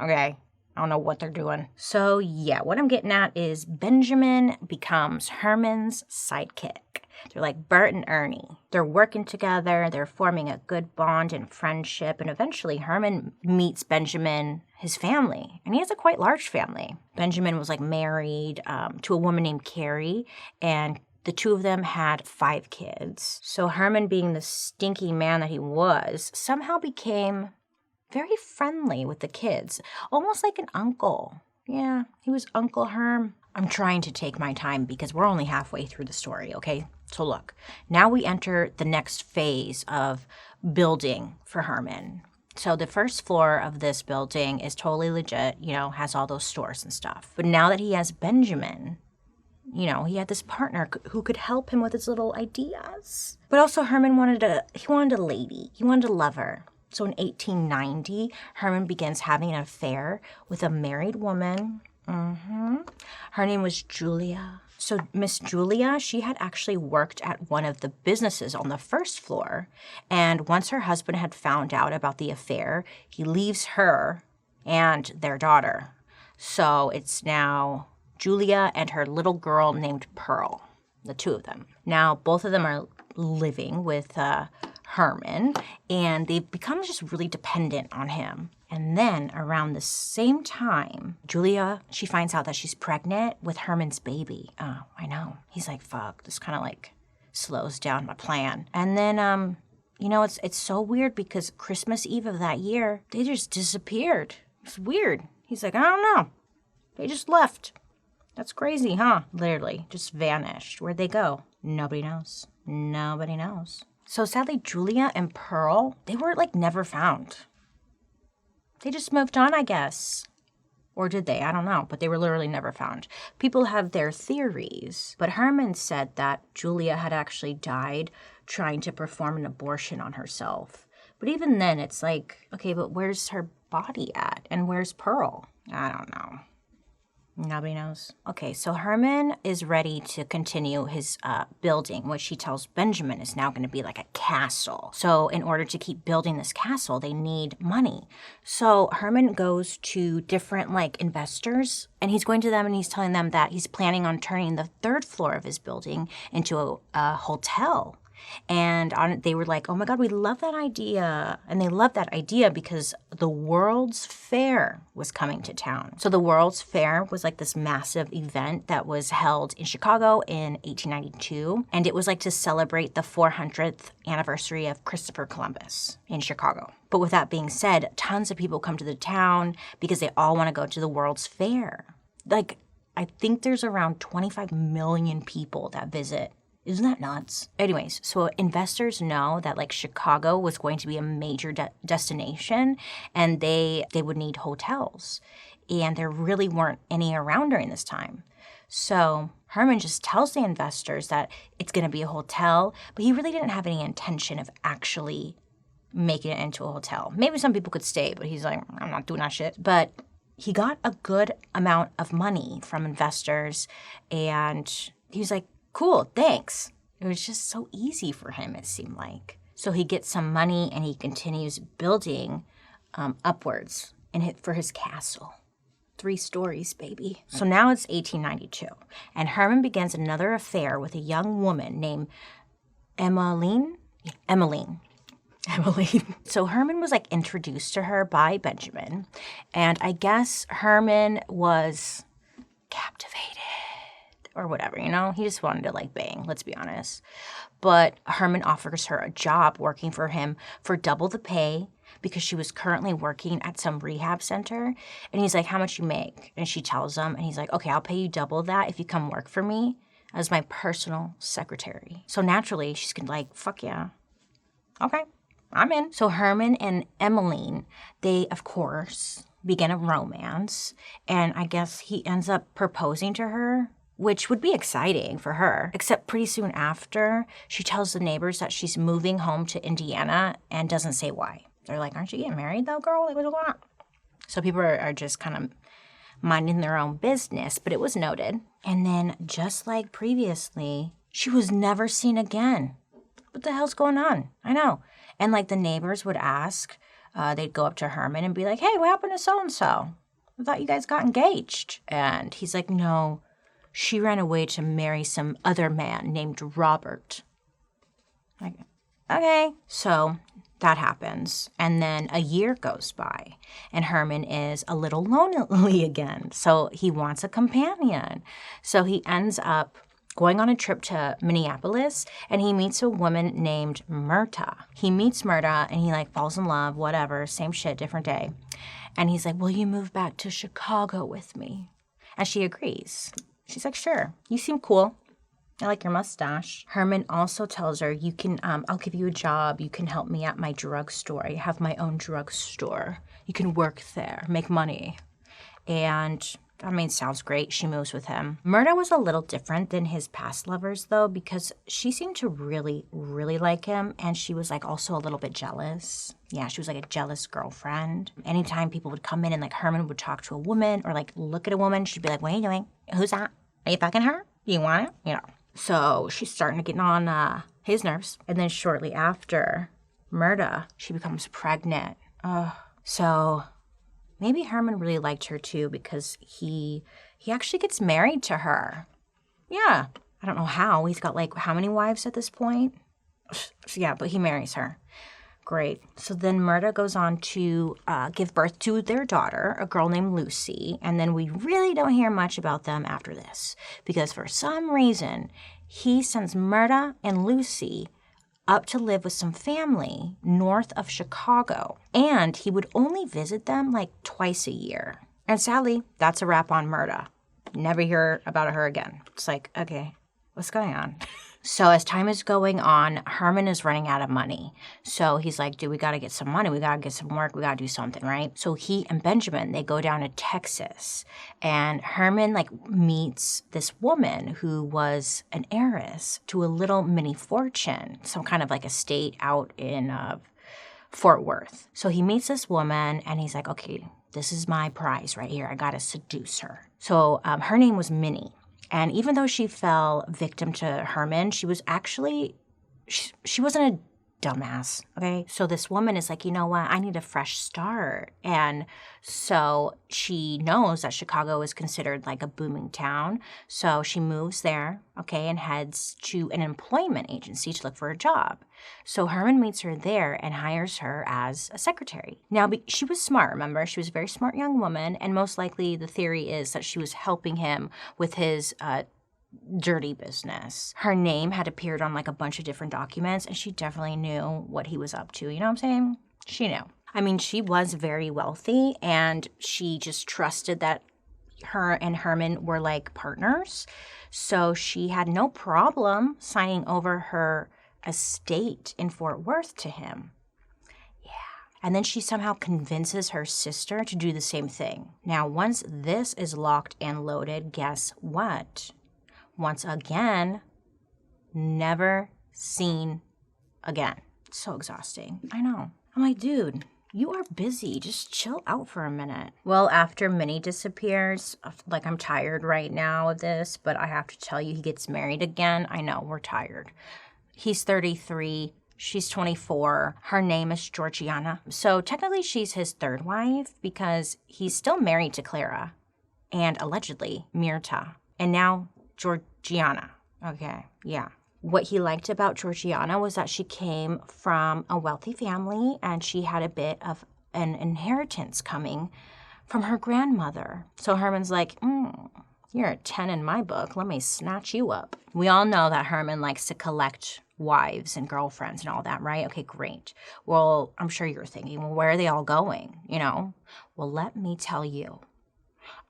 Speaker 1: Okay, I don't know what they're doing. So yeah, what I'm getting at is Benjamin becomes Herman's sidekick. They're like Bert and Ernie. They're working together. They're forming a good bond and friendship. And eventually Herman meets Benjamin, his family. And he has a quite large family. Benjamin was like married to a woman named Carrie, and the two of them had 5 kids. So Herman, being the stinky man that he was, somehow became very friendly with the kids, almost like an uncle. Yeah, he was Uncle Herm. I'm trying to take my time because we're only halfway through the story, okay? So look, now we enter the next phase of building for Herman. So the first floor of this building is totally legit, has all those stores and stuff. But now that he has Benjamin, he had this partner who could help him with his little ideas. But also Herman wanted a lady. He wanted a lover. So in 1890, Herman begins having an affair with a married woman. Her name was Julia. So Miss Julia, she had actually worked at one of the businesses on the first floor. And once her husband had found out about the affair, he leaves her and their daughter. So it's now Julia and her little girl named Pearl, the two of them. Now, both of them are living with Herman, and they've become just really dependent on him. And then around the same time, Julia, she finds out that she's pregnant with Herman's baby. Oh, I know. He's like, fuck, this kind of like slows down my plan. And then, it's so weird because Christmas Eve of that year, they just disappeared. It's weird. He's like, I don't know. They just left. That's crazy, huh? Literally, just vanished. Where'd they go? Nobody knows. Nobody knows. So sadly, Julia and Pearl, they were like never found. They just moved on, I guess. Or did they? I don't know. But they were literally never found. People have their theories. But Herman said that Julia had actually died trying to perform an abortion on herself. But even then, it's like, okay, but where's her body at? And where's Pearl? I don't know. Nobody knows. Okay, so Herman is ready to continue his building, which he tells Benjamin is now going to be like a castle. So in order to keep building this castle, they need money. So Herman goes to different investors, and he's going to them and he's telling them that he's planning on turning the 3rd floor of his building into a hotel. And they were like, oh my God, we love that idea. And they loved that idea because the World's Fair was coming to town. So the World's Fair was like this massive event that was held in Chicago in 1892. And it was like to celebrate the 400th anniversary of Christopher Columbus in Chicago. But with that being said, tons of people come to the town because they all want to go to the World's Fair. I think there's around 25 million people that visit. Isn't that nuts? Anyways, so investors know that Chicago was going to be a major destination, and they would need hotels. And there really weren't any around during this time. So Herman just tells the investors that it's going to be a hotel, but he really didn't have any intention of actually making it into a hotel. Maybe some people could stay, but he's like, I'm not doing that shit. But he got a good amount of money from investors, and he was like, cool, thanks. It was just so easy for him, it seemed like. So he gets some money and he continues building upwards for his castle. 3 stories, baby. So now it's 1892, and Herman begins another affair with a young woman named Emmeline. So Herman was introduced to her by Benjamin, and I guess Herman was captivated. Or whatever, he just wanted to bang, let's be honest. But Herman offers her a job working for him for double the pay because she was currently working at some rehab center. And he's like, how much you make? And she tells him, and he's like, okay, I'll pay you double that if you come work for me as my personal secretary. So naturally, she's gonna fuck yeah. Okay, I'm in. So Herman and Emmeline, they, of course, begin a romance. And I guess he ends up proposing to her, which would be exciting for her. Except pretty soon after, she tells the neighbors that she's moving home to Indiana and doesn't say why. They're like, aren't you getting married though, girl? What's going on? So people are just kind of minding their own business, but it was noted. And then just like previously, she was never seen again. What the hell's going on? I know. And the neighbors would ask, they'd go up to Herman and be like, hey, what happened to so-and-so? I thought you guys got engaged. And he's like, no, she ran away to marry some other man named Robert. Like, okay. So that happens. And then a year goes by, and Herman is a little lonely again. So he wants a companion. So he ends up going on a trip to Minneapolis, and he meets a woman named Myrta. He meets Myrta, and he like falls in love, whatever, same shit, different day. And he's like, will you move back to Chicago with me? And she agrees. She's like, sure, you seem cool. I like your mustache. Herman also tells her, you can, I'll give you a job. You can help me at my drugstore. I have my own drugstore. You can work there, make money. And I mean, sounds great. She moves with him. Myrta was a little different than his past lovers, though, because she seemed to really, really like him. And she was, like, also a little bit jealous. Yeah, she was, like, a jealous girlfriend. Anytime people would come in and, like, Herman would talk to a woman or, like, look at a woman, she'd be like, what are you doing? Who's that? Are you fucking her? Do you want it? You know. So she's starting to get on his nerves. And then shortly after Myrta, she becomes pregnant. So maybe Herman really liked her too, because he actually gets married to her. Yeah. I don't know how. He's got like how many wives at this point? Yeah, but he marries her. Great. So then Myrta goes on to give birth to their daughter, a girl named Lucy. And then we really don't hear much about them after this, because for some reason, he sends Myrta and Lucy up to live with some family north of Chicago. And he would only visit them like twice a year. And sadly, that's a wrap on Myrta. Never hear about her again. It's like, okay, what's going on? So as time is going on, Herman is running out of money. So he's like, dude, we got to get some money. We got to get some work. We got to do something, right? So he and Benjamin, they go down to Texas. And Herman, like, meets this woman who was an heiress to a little mini fortune, some kind of, like, estate out in Fort Worth. So he meets this woman, and he's like, okay, this is my prize right here. I got to seduce her. So her name was Minnie. And even though she fell victim to Herman, she was actually, she wasn't a dumbass, okay? So this woman is like, you know what? I need a fresh start. And so she knows that Chicago is considered like a booming town. So she moves there, okay, and heads to an employment agency to look for a job. So Herman meets her there and hires her as a secretary. Now, she was smart, remember? She was a very smart young woman, and most likely the theory is that she was helping him with his dirty business. Her name had appeared on like a bunch of different documents, and she definitely knew what he was up to. You know what I'm saying? She knew. I mean, she was very wealthy, and she just trusted that her and Herman were like partners. So she had no problem signing over her estate in Fort Worth to him. Yeah. And then she somehow convinces her sister to do the same thing. Now, once this is locked and loaded, guess what? Once again, never seen again. So exhausting. I know. I'm like, dude, you are busy. Just chill out for a minute. Well, after Minnie disappears, like, I'm tired right now of this, but I have to tell you, he gets married again. I know, we're tired. He's 33. She's 24. Her name is Georgiana. So technically she's his third wife, because he's still married to Clara and allegedly Myrta. And now Georgiana. Okay, yeah. What he liked about Georgiana was that she came from a wealthy family, and she had a bit of an inheritance coming from her grandmother. So Herman's like, you're a 10 in my book. Let me snatch you up. We all know that Herman likes to collect wives and girlfriends and all that, right? Okay, great. Well, I'm sure you're thinking, well, where are they all going, you know? Well, let me tell you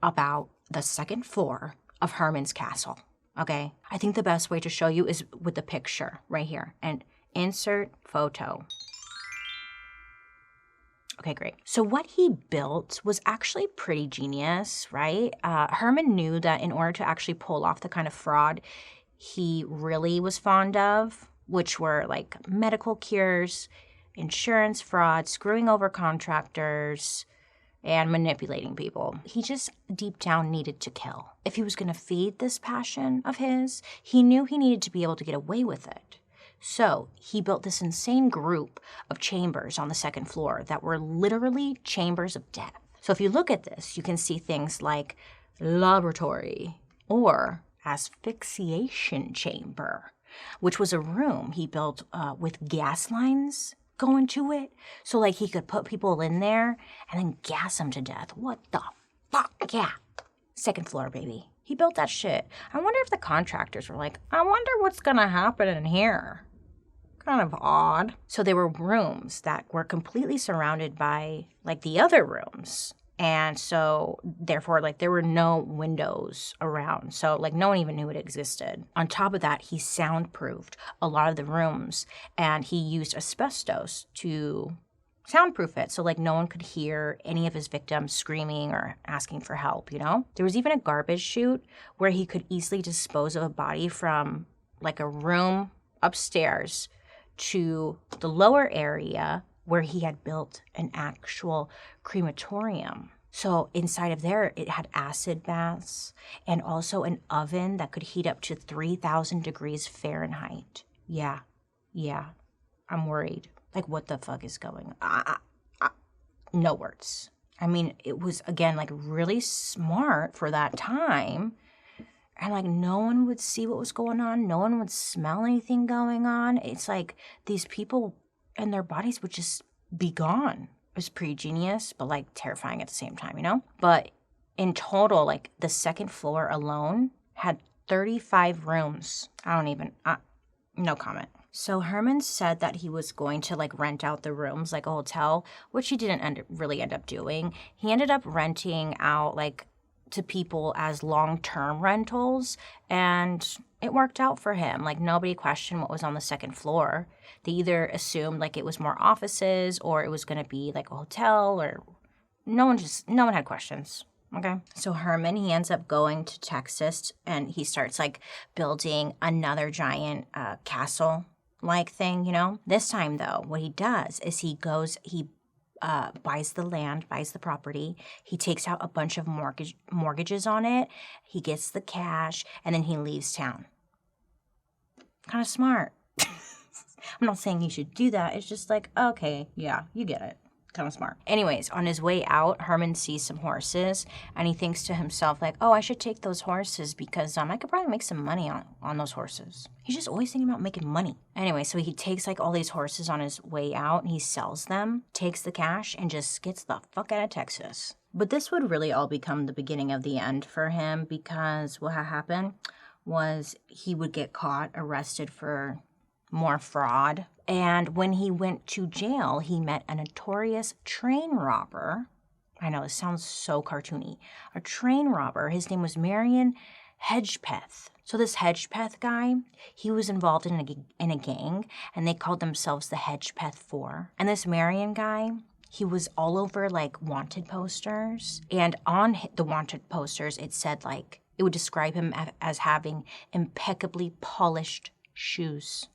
Speaker 1: about the second floor of Herman's castle, okay? I think the best way to show you is with the picture right here. And insert photo. Okay, great. So what he built was actually pretty genius, right? Herman knew that in order to actually pull off the kind of fraud he really was fond of, which were like medical cures, insurance fraud, screwing over contractors, and manipulating people. He just deep down needed to kill. If he was going to feed this passion of his, he knew he needed to be able to get away with it. So he built this insane group of chambers on the second floor that were literally chambers of death. So if you look at this, you can see things like laboratory or asphyxiation chamber, which was a room he built with gas lines going to it. So, like, he could put people in there and then gas them to death. What the fuck? Yeah. Second floor, baby. He built that shit. I wonder if the contractors were like, I wonder what's gonna happen in here. Kind of odd. So there were rooms that were completely surrounded by, like, the other rooms. And so, therefore, like, there were no windows around. So, like, no one even knew it existed. On top of that, he soundproofed a lot of the rooms. And he used asbestos to soundproof it. So, like, no one could hear any of his victims screaming or asking for help, you know? There was even a garbage chute where he could easily dispose of a body from, like, a room upstairs to the lower area where he had built an actual crematorium. So inside of there, it had acid baths and also an oven that could heat up to 3,000 degrees Fahrenheit. Yeah, I'm worried. Like, what the fuck is going on? No words. I mean, it was, again, like, really smart for that time. And, like, no one would see what was going on. No one would smell anything going on. It's like these people and their bodies would just be gone. It was pretty genius, but, like, terrifying at the same time, you know? But in total, like, the second floor alone had 35 rooms. No comment. So Herman said that he was going to, like, rent out the rooms like a hotel, which he didn't really end up doing. He ended up renting out, like, to people as long-term rentals, and it worked out for him. Like, nobody questioned what was on the second floor. They either assumed, like, it was more offices or it was going to be, like, a hotel, or no one had questions. Okay. So Herman, he ends up going to Texas, and he starts, like, building another giant castle-like thing, you know? This time, though, what he does is he buys the land, buys the property. He takes out a bunch of mortgages on it. He gets the cash, and then he leaves town. Kind of smart. I'm not saying you should do that. It's just like, okay, yeah, you get it. Kind of smart. Anyways, on his way out, Herman sees some horses, and he thinks to himself, like, oh, I should take those horses because I could probably make some money on those horses. He's just always thinking about making money. Anyway, so he takes, like, all these horses on his way out, and he sells them, takes the cash, and just gets the fuck out of Texas. But this would really all become the beginning of the end for him, because what had happened was he would get caught, arrested for more fraud. And when he went to jail, he met a notorious train robber. I know, this sounds so cartoony. A train robber. His name was Marion Hedgepeth. So this Hedgepeth guy, he was involved in a gang, and they called themselves the Hedgepeth Four. And this Marion guy, he was all over, like, wanted posters. And on the wanted posters, it said, like, it would describe him as having impeccably polished shoes.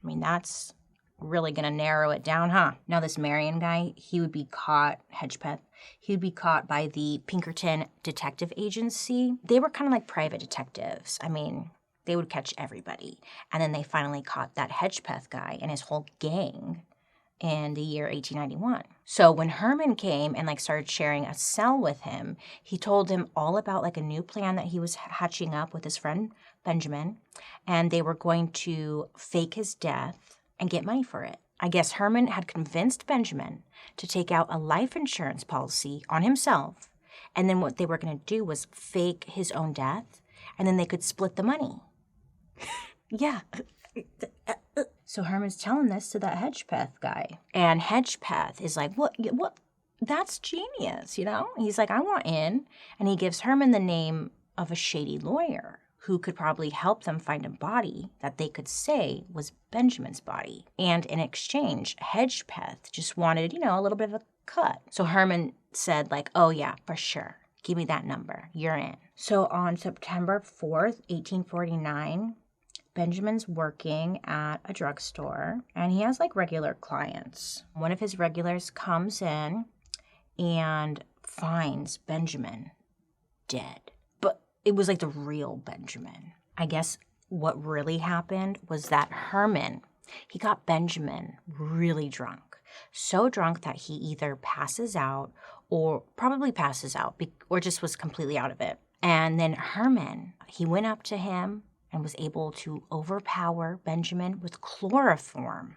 Speaker 1: I mean, that's really going to narrow it down, huh? Now, this Marion guy, he would be caught, Hedgepeth, he would be caught by the Pinkerton Detective Agency. They were kind of like private detectives. I mean, they would catch everybody. And then they finally caught that Hedgepeth guy and his whole gang in the year 1891. So when Herman came and, like, started sharing a cell with him, he told him all about, like, a new plan that he was hatching up with his friend Benjamin, and they were going to fake his death and get money for it. I guess Herman had convinced Benjamin to take out a life insurance policy on himself, and then what they were going to do was fake his own death, and then they could split the money. Yeah. So Herman's telling this to that Hedgepeth guy, and Hedgepeth is like, what? That's genius, you know? He's like, I want in, and he gives Herman the name of a shady lawyer who could probably help them find a body that they could say was Benjamin's body. And in exchange, Hedgepeth just wanted, a little bit of a cut. So Herman said, like, oh yeah, for sure. Give me that number. You're in. So on September 4th, 1849, Benjamin's working at a drugstore, and he has, like, regular clients. One of his regulars comes in and finds Benjamin dead. It was like the real Benjamin. I guess what really happened was that Herman, he got Benjamin really drunk. So drunk that he either passes out or probably passes out or just was completely out of it. And then Herman, he went up to him and was able to overpower Benjamin with chloroform.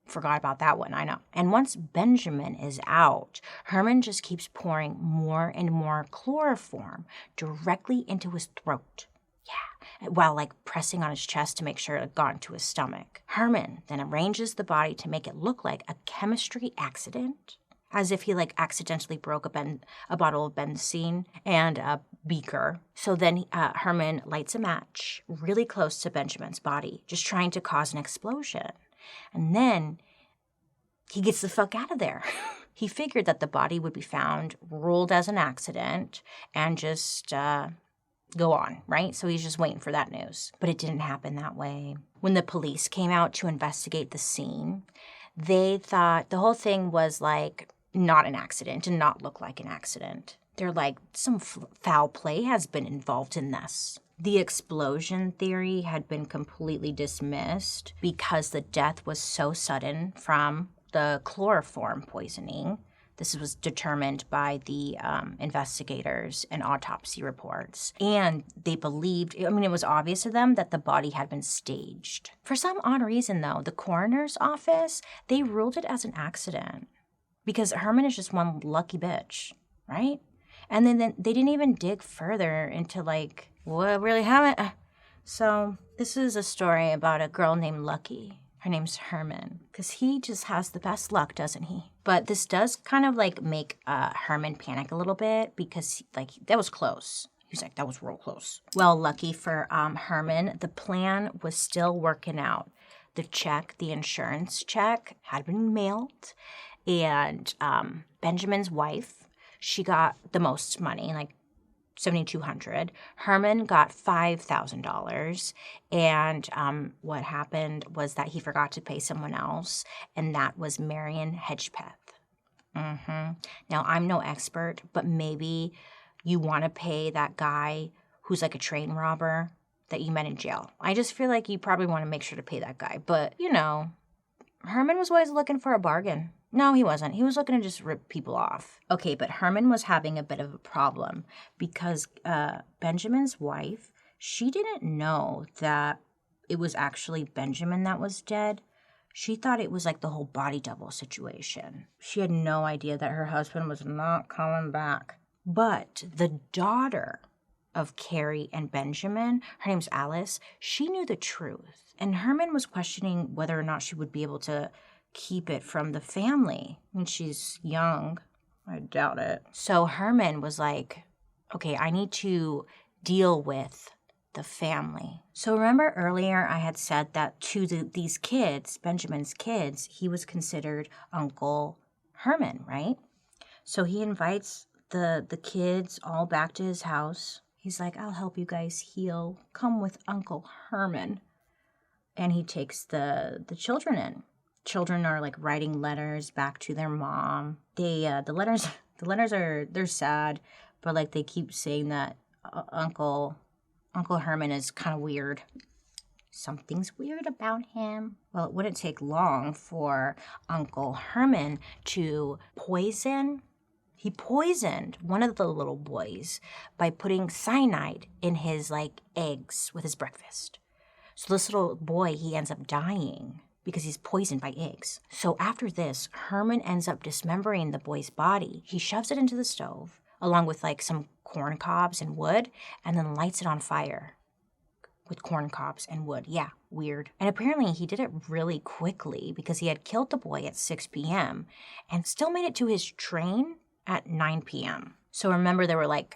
Speaker 1: Forgot about that one, I know. And once Benjamin is out, Herman just keeps pouring more and more chloroform directly into his throat. Yeah, while like pressing on his chest to make sure it got into his stomach. Herman then arranges the body to make it look like a chemistry accident, as if he like accidentally broke a bottle of benzene and a beaker. So then Herman lights a match really close to Benjamin's body, just trying to cause an explosion. And then he gets the fuck out of there. He figured that the body would be found, ruled as an accident, and just go on, right? So he's just waiting for that news. But it didn't happen that way. When the police came out to investigate the scene, they thought the whole thing was like not an accident and not look like an accident. They're like, some foul play has been involved in this. The explosion theory had been completely dismissed because the death was so sudden from the chloroform poisoning. This was determined by the investigators and autopsy reports. And they believed, it was obvious to them that the body had been staged. For some odd reason, though, the coroner's office, they ruled it as an accident because Herman is just one lucky bitch, right? And then they didn't even dig further into, like, what really happened. So this is a story about a girl named Lucky. Her name's Herman, because he just has the best luck, doesn't he? But this does kind of, like, make Herman panic a little bit because, like, that was close. He's like, that was real close. Well, lucky for Herman, the plan was still working out. The insurance check, had been mailed, and Benjamin's wife, she got the most money, like $7,200. Herman got $5,000, and what happened was that he forgot to pay someone else, and that was Marion Hedgepeth. Now, I'm no expert, but maybe you want to pay that guy who's like a train robber that you met in jail. I just feel like you probably want to make sure to pay that guy, but, Herman was always looking for a bargain. No, he wasn't. He was looking to just rip people off. Okay, but Herman was having a bit of a problem because Benjamin's wife, she didn't know that it was actually Benjamin that was dead. She thought it was like the whole body double situation. She had no idea that her husband was not coming back. But the daughter of Carrie and Benjamin, her name's Alice, she knew the truth. And Herman was questioning whether or not she would be able to keep it from the family when she's young. I doubt it. So Herman was like, okay, I need to deal with the family. So remember earlier I had said that to these kids, Benjamin's kids, he was considered Uncle Herman, right? So he invites the kids all back to his house. He's like, I'll help you guys heal. Come with Uncle Herman. And he takes the children in. Children are like writing letters back to their mom. The letters they're sad, but like they keep saying that Uncle Herman is kind of weird. Something's weird about him. Well, it wouldn't take long for Uncle Herman to poison. He poisoned one of the little boys by putting cyanide in his like eggs with his breakfast. So this little boy, he ends up dying because he's poisoned by eggs. So after this, Herman ends up dismembering the boy's body. He shoves it into the stove, along with like some corn cobs and wood, and then lights it on fire with corn cobs and wood. Yeah, weird. And apparently he did it really quickly because he had killed the boy at 6 p.m. and still made it to his train at 9 p.m. So remember,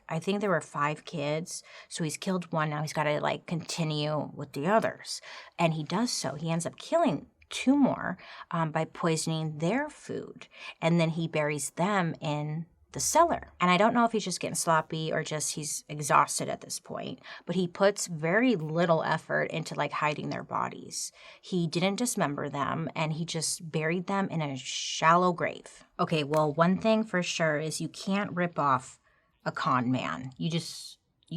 Speaker 1: I think there were 5 kids. So he's killed one. Now he's got to like continue with the others. And he does so. He ends up killing 2 more by poisoning their food. And then he buries them in the cellar. And I don't know if he's just getting sloppy or just he's exhausted at this point, but he puts very little effort into like hiding their bodies. He didn't dismember them, and he just buried them in a shallow grave. Okay, well, one thing for sure is you can't rip off a con man. You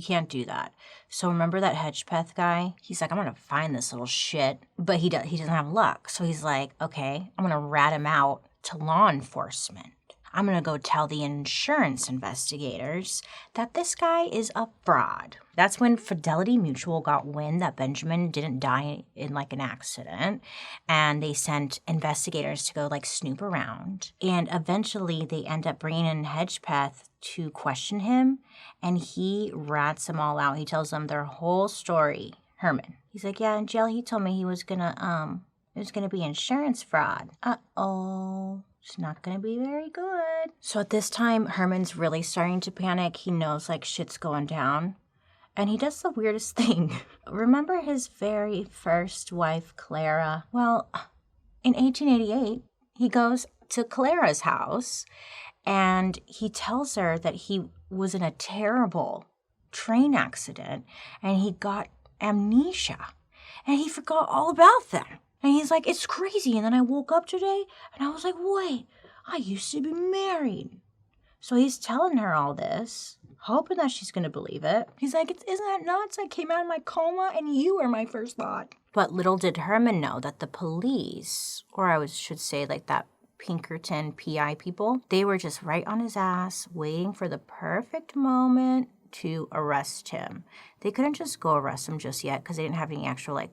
Speaker 1: can't do that. So remember that Hedgepeth guy? He's like, I'm gonna find this little shit, but he doesn't have luck. So he's like, okay, I'm gonna rat him out to law enforcement. I'm going to go tell the insurance investigators that this guy is a fraud. That's when Fidelity Mutual got wind that Benjamin didn't die in like an accident, and they sent investigators to go like snoop around. And eventually they end up bringing in Hedgepeth to question him, and he rats them all out. He tells them their whole story. Herman. He's like, yeah, in jail he told me it was gonna be insurance fraud. Uh-oh. It's not gonna be very good. So at this time, Herman's really starting to panic. He knows like shit's going down. And he does the weirdest thing. Remember his very first wife, Clara? Well, in 1888, he goes to Clara's house and he tells her that he was in a terrible train accident and he got amnesia. And he forgot all about them. And he's like, it's crazy. And then I woke up today and I was like, wait, I used to be married. So he's telling her all this, hoping that she's going to believe it. He's like, isn't that nuts? I came out of my coma and you were my first thought. But little did Herman know that the police, or I should say like that Pinkerton PI people, they were just right on his ass, waiting for the perfect moment to arrest him. They couldn't just go arrest him just yet because they didn't have any actual like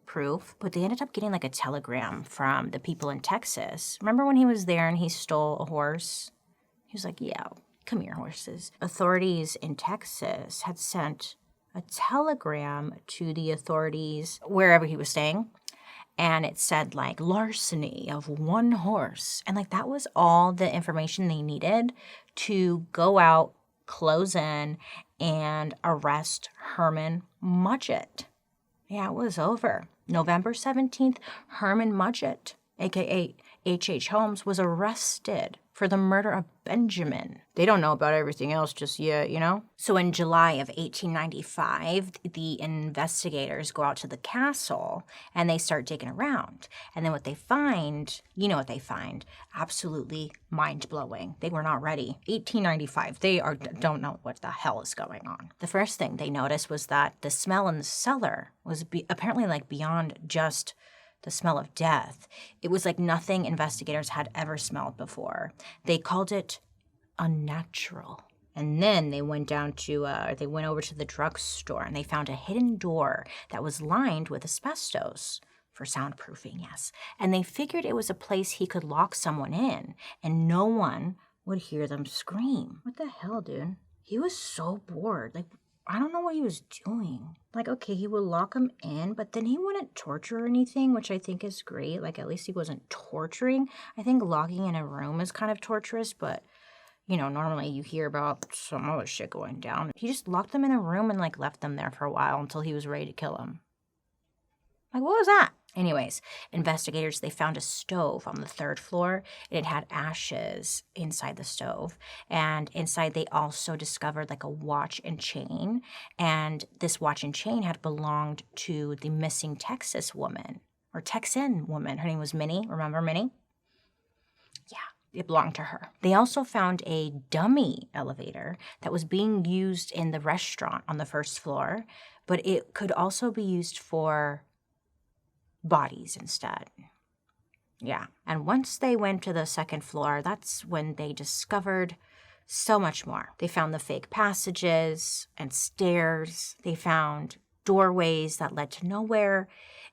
Speaker 1: proof, but they ended up getting like a telegram from the people in Texas. Remember when he was there and he stole a horse? He was like, yeah, come here, horses. Authorities in Texas had sent a telegram to the authorities wherever he was staying, and it said like larceny of one horse. And like that was all the information they needed to go out, close in, and arrest Herman Mudgett. Yeah, it was over. November 17th, Herman Mudgett, a.k.a. H.H. Holmes, was arrested for the murder of Benjamin. They don't know about everything else just yet, you know? So in July of 1895, the investigators go out to the castle and they start digging around. And then what they find, you know what they find, absolutely mind-blowing. They were not ready. 1895, they don't know what the hell is going on. The first thing they noticed was that the smell in the cellar was apparently like beyond just the smell of death. It was like nothing investigators had ever smelled before. They called it unnatural. And then they went over to the drugstore and they found a hidden door that was lined with asbestos for soundproofing, yes. And they figured it was a place he could lock someone in and no one would hear them scream. What the hell, dude? He was so bored. Like, I don't know what he was doing. Like, okay, he would lock him in, but then he wouldn't torture or anything, which I think is great. Like, at least he wasn't torturing. I think locking in a room is kind of torturous, but, you know, normally you hear about some other shit going down. He just locked them in a room and, like, left them there for a while until he was ready to kill them. Like, what was that? Anyways, investigators, they found a stove on the 3rd floor. It had ashes inside the stove. And inside they also discovered like a watch and chain. And this watch and chain had belonged to the missing Texan woman. Her name was Minnie. Remember Minnie? Yeah, it belonged to her. They also found a dummy elevator that was being used in the restaurant on the 1st floor. But it could also be used for bodies instead. Yeah. And once they went to the 2nd floor, that's when they discovered so much more. They found the fake passages and stairs. They found doorways that led to nowhere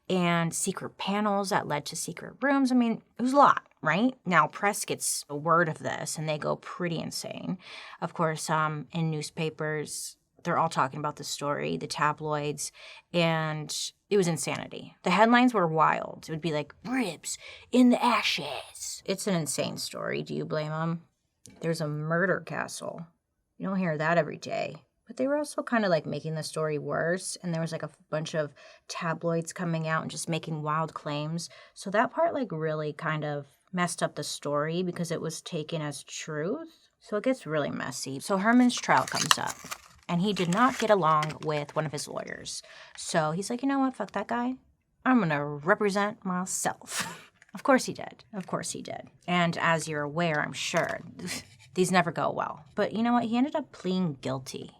Speaker 1: and secret panels that led to secret rooms. I mean, it was a lot, right? Now, press gets a word of this and they go pretty insane. Of course, in newspapers, they're all talking about the story, the tabloids, and it was insanity. The headlines were wild. It would be like, ribs in the ashes. It's an insane story. Do you blame them? There's a murder castle. You don't hear that every day. But they were also kind of like making the story worse, and there was like a bunch of tabloids coming out and just making wild claims. So that part like really kind of messed up the story because it was taken as truth. So it gets really messy. So Herman's trial comes up. And he did not get along with one of his lawyers. So he's like, you know what? Fuck that guy. I'm going to represent myself. Of course he did. Of course he did. And as you're aware, I'm sure, these never go well. But you know what? He ended up pleading guilty,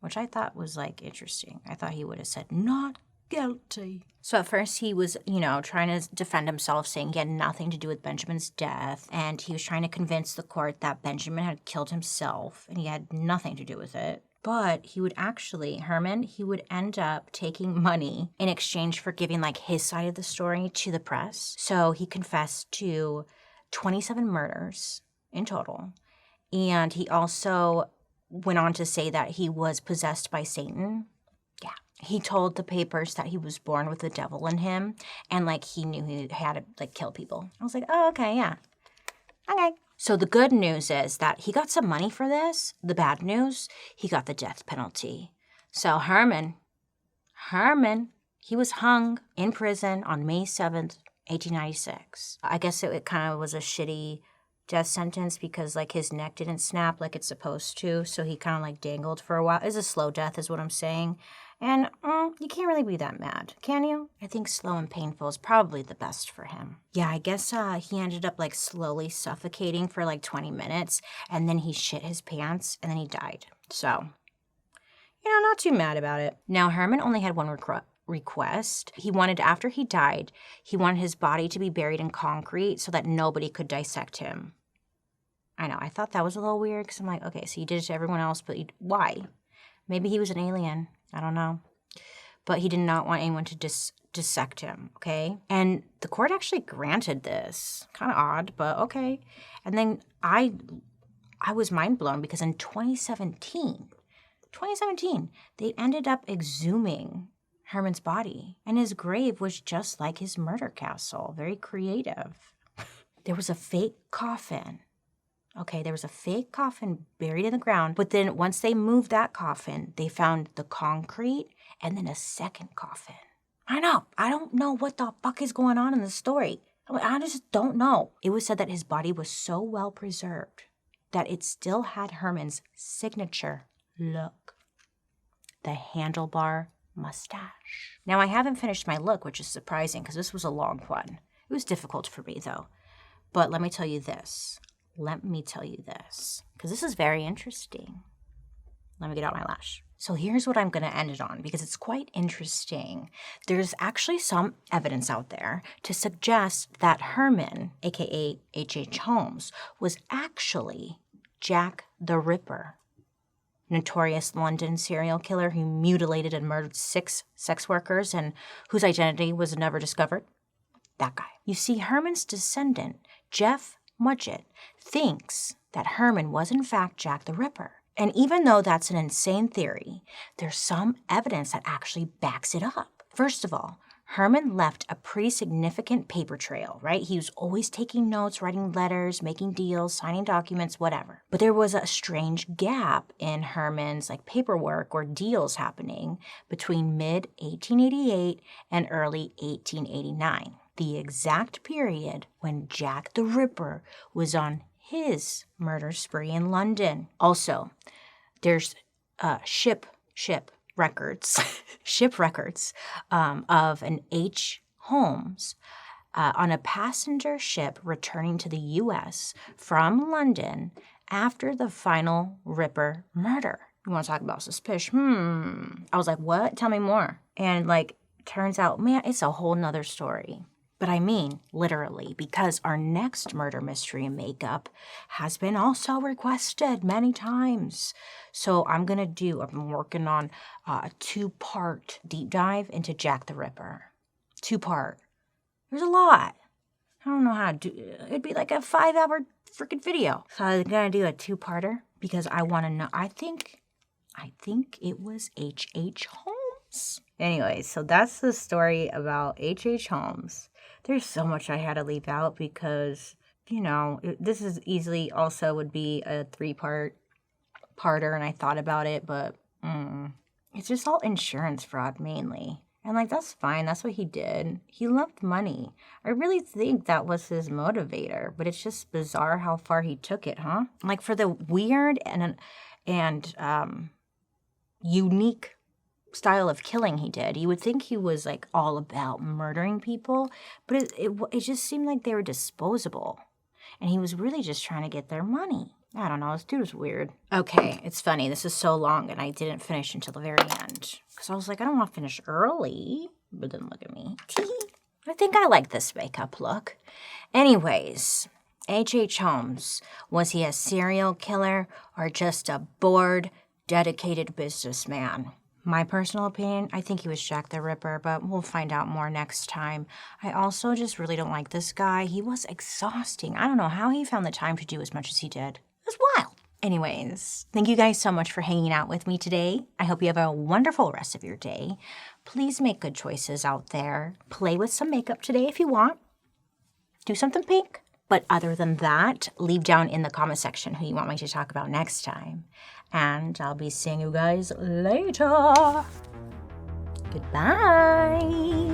Speaker 1: which I thought was, like, interesting. I thought he would have said, not
Speaker 2: guilty.
Speaker 1: So at first he was, trying to defend himself, saying he had nothing to do with Benjamin's death. And he was trying to convince the court that Benjamin had killed himself and he had nothing to do with it. But he would end up taking money in exchange for giving like his side of the story to the press. So he confessed to 27 murders in total. And he also went on to say that he was possessed by Satan. Yeah. He told the papers that he was born with the devil in him and like he knew he had to like kill people. I was like, oh, okay, yeah. Okay. So the good news is that he got some money for this. The bad news, he got the death penalty. So Herman, he was hung in prison on May 7th, 1896. I guess it kind of was a shitty death sentence because like his neck didn't snap like it's supposed to. So he kind of like dangled for a while. It's a slow death is what I'm saying. And you can't really be that mad, can you? I think slow and painful is probably the best for him. Yeah, I guess he ended up like slowly suffocating for like 20 minutes and then he shit his pants and then he died. So, not too mad about it. Now, Herman only had one request. He wanted, after he died, he wanted his body to be buried in concrete so that nobody could dissect him. I know, I thought that was a little weird because I'm like, okay, so you did it to everyone else, but why? Maybe he was an alien. I don't know. But he did not want anyone to dissect him, okay? And the court actually granted this. Kind of odd, but okay. And then I was mind blown because in 2017, they ended up exhuming Herman's body. And his grave was just like his murder castle. Very creative. There was a fake coffin. Okay, there was a fake coffin buried in the ground, but then once they moved that coffin, they found the concrete and then a second coffin. I know. I don't know what the fuck is going on in the story. I just don't know. It was said that his body was so well preserved that it still had Herman's signature look. The handlebar mustache. Now, I haven't finished my look, which is surprising because this was a long one. It was difficult for me, though. But let me tell you this, because this is very interesting. Let me get out my lash. So here's what I'm going to end it on, because it's quite interesting. There's actually some evidence out there to suggest that Herman, a.k.a. H.H. Holmes, was actually Jack the Ripper, notorious London serial killer who mutilated and murdered 6 sex workers and whose identity was never discovered. That guy. You see, Herman's descendant, Jeff Mudgett, thinks that Herman was in fact Jack the Ripper. And even though that's an insane theory, there's some evidence that actually backs it up. First of all, Herman left a pretty significant paper trail, right? He was always taking notes, writing letters, making deals, signing documents, whatever. But there was a strange gap in Herman's paperwork or deals happening between mid-1888 and early 1889, the exact period when Jack the Ripper was on his murder spree in London. Also, there's ship records of an H. Holmes on a passenger ship returning to the U.S. from London after the final Ripper murder. You want to talk about suspicion? I was like, what? Tell me more. And turns out, man, it's a whole nother story. But I mean, literally, because our next murder mystery and makeup has been also requested many times. So I'm working on a 2-part deep dive into Jack the Ripper. 2-part. There's a lot. I don't know how to do it. It'd be like a 5-hour freaking video. So I'm going to do a 2-parter because I want to know. I think it was H.H. Holmes. Anyway, so that's the story about H.H. Holmes. There's so much I had to leave out because, this is easily also would be a 3-parter, and I thought about it, but it's just all insurance fraud mainly. And that's fine. That's what he did. He loved money. I really think that was his motivator, but it's just bizarre how far he took it, huh? For the weird and unique style of killing he did, you would think he was all about murdering people, but it just seemed like they were disposable, and he was really just trying to get their money. I don't know, this dude was weird. Okay, it's funny, this is so long and I didn't finish until the very end because I was like, I don't want to finish early. but then look at me. I think I like this makeup look. Anyways, H.H. Holmes, was he a serial killer or just a bored, dedicated businessman? My personal opinion, I think he was Jack the Ripper, but we'll find out more next time. I also just really don't like this guy. He was exhausting. I don't know how he found the time to do as much as he did. It was wild. Anyways, thank you guys so much for hanging out with me today. I hope you have a wonderful rest of your day. Please make good choices out there. Play with some makeup today if you want. Do something pink. But other than that, leave down in the comment section who you want me to talk about next time. And I'll be seeing you guys later. Goodbye.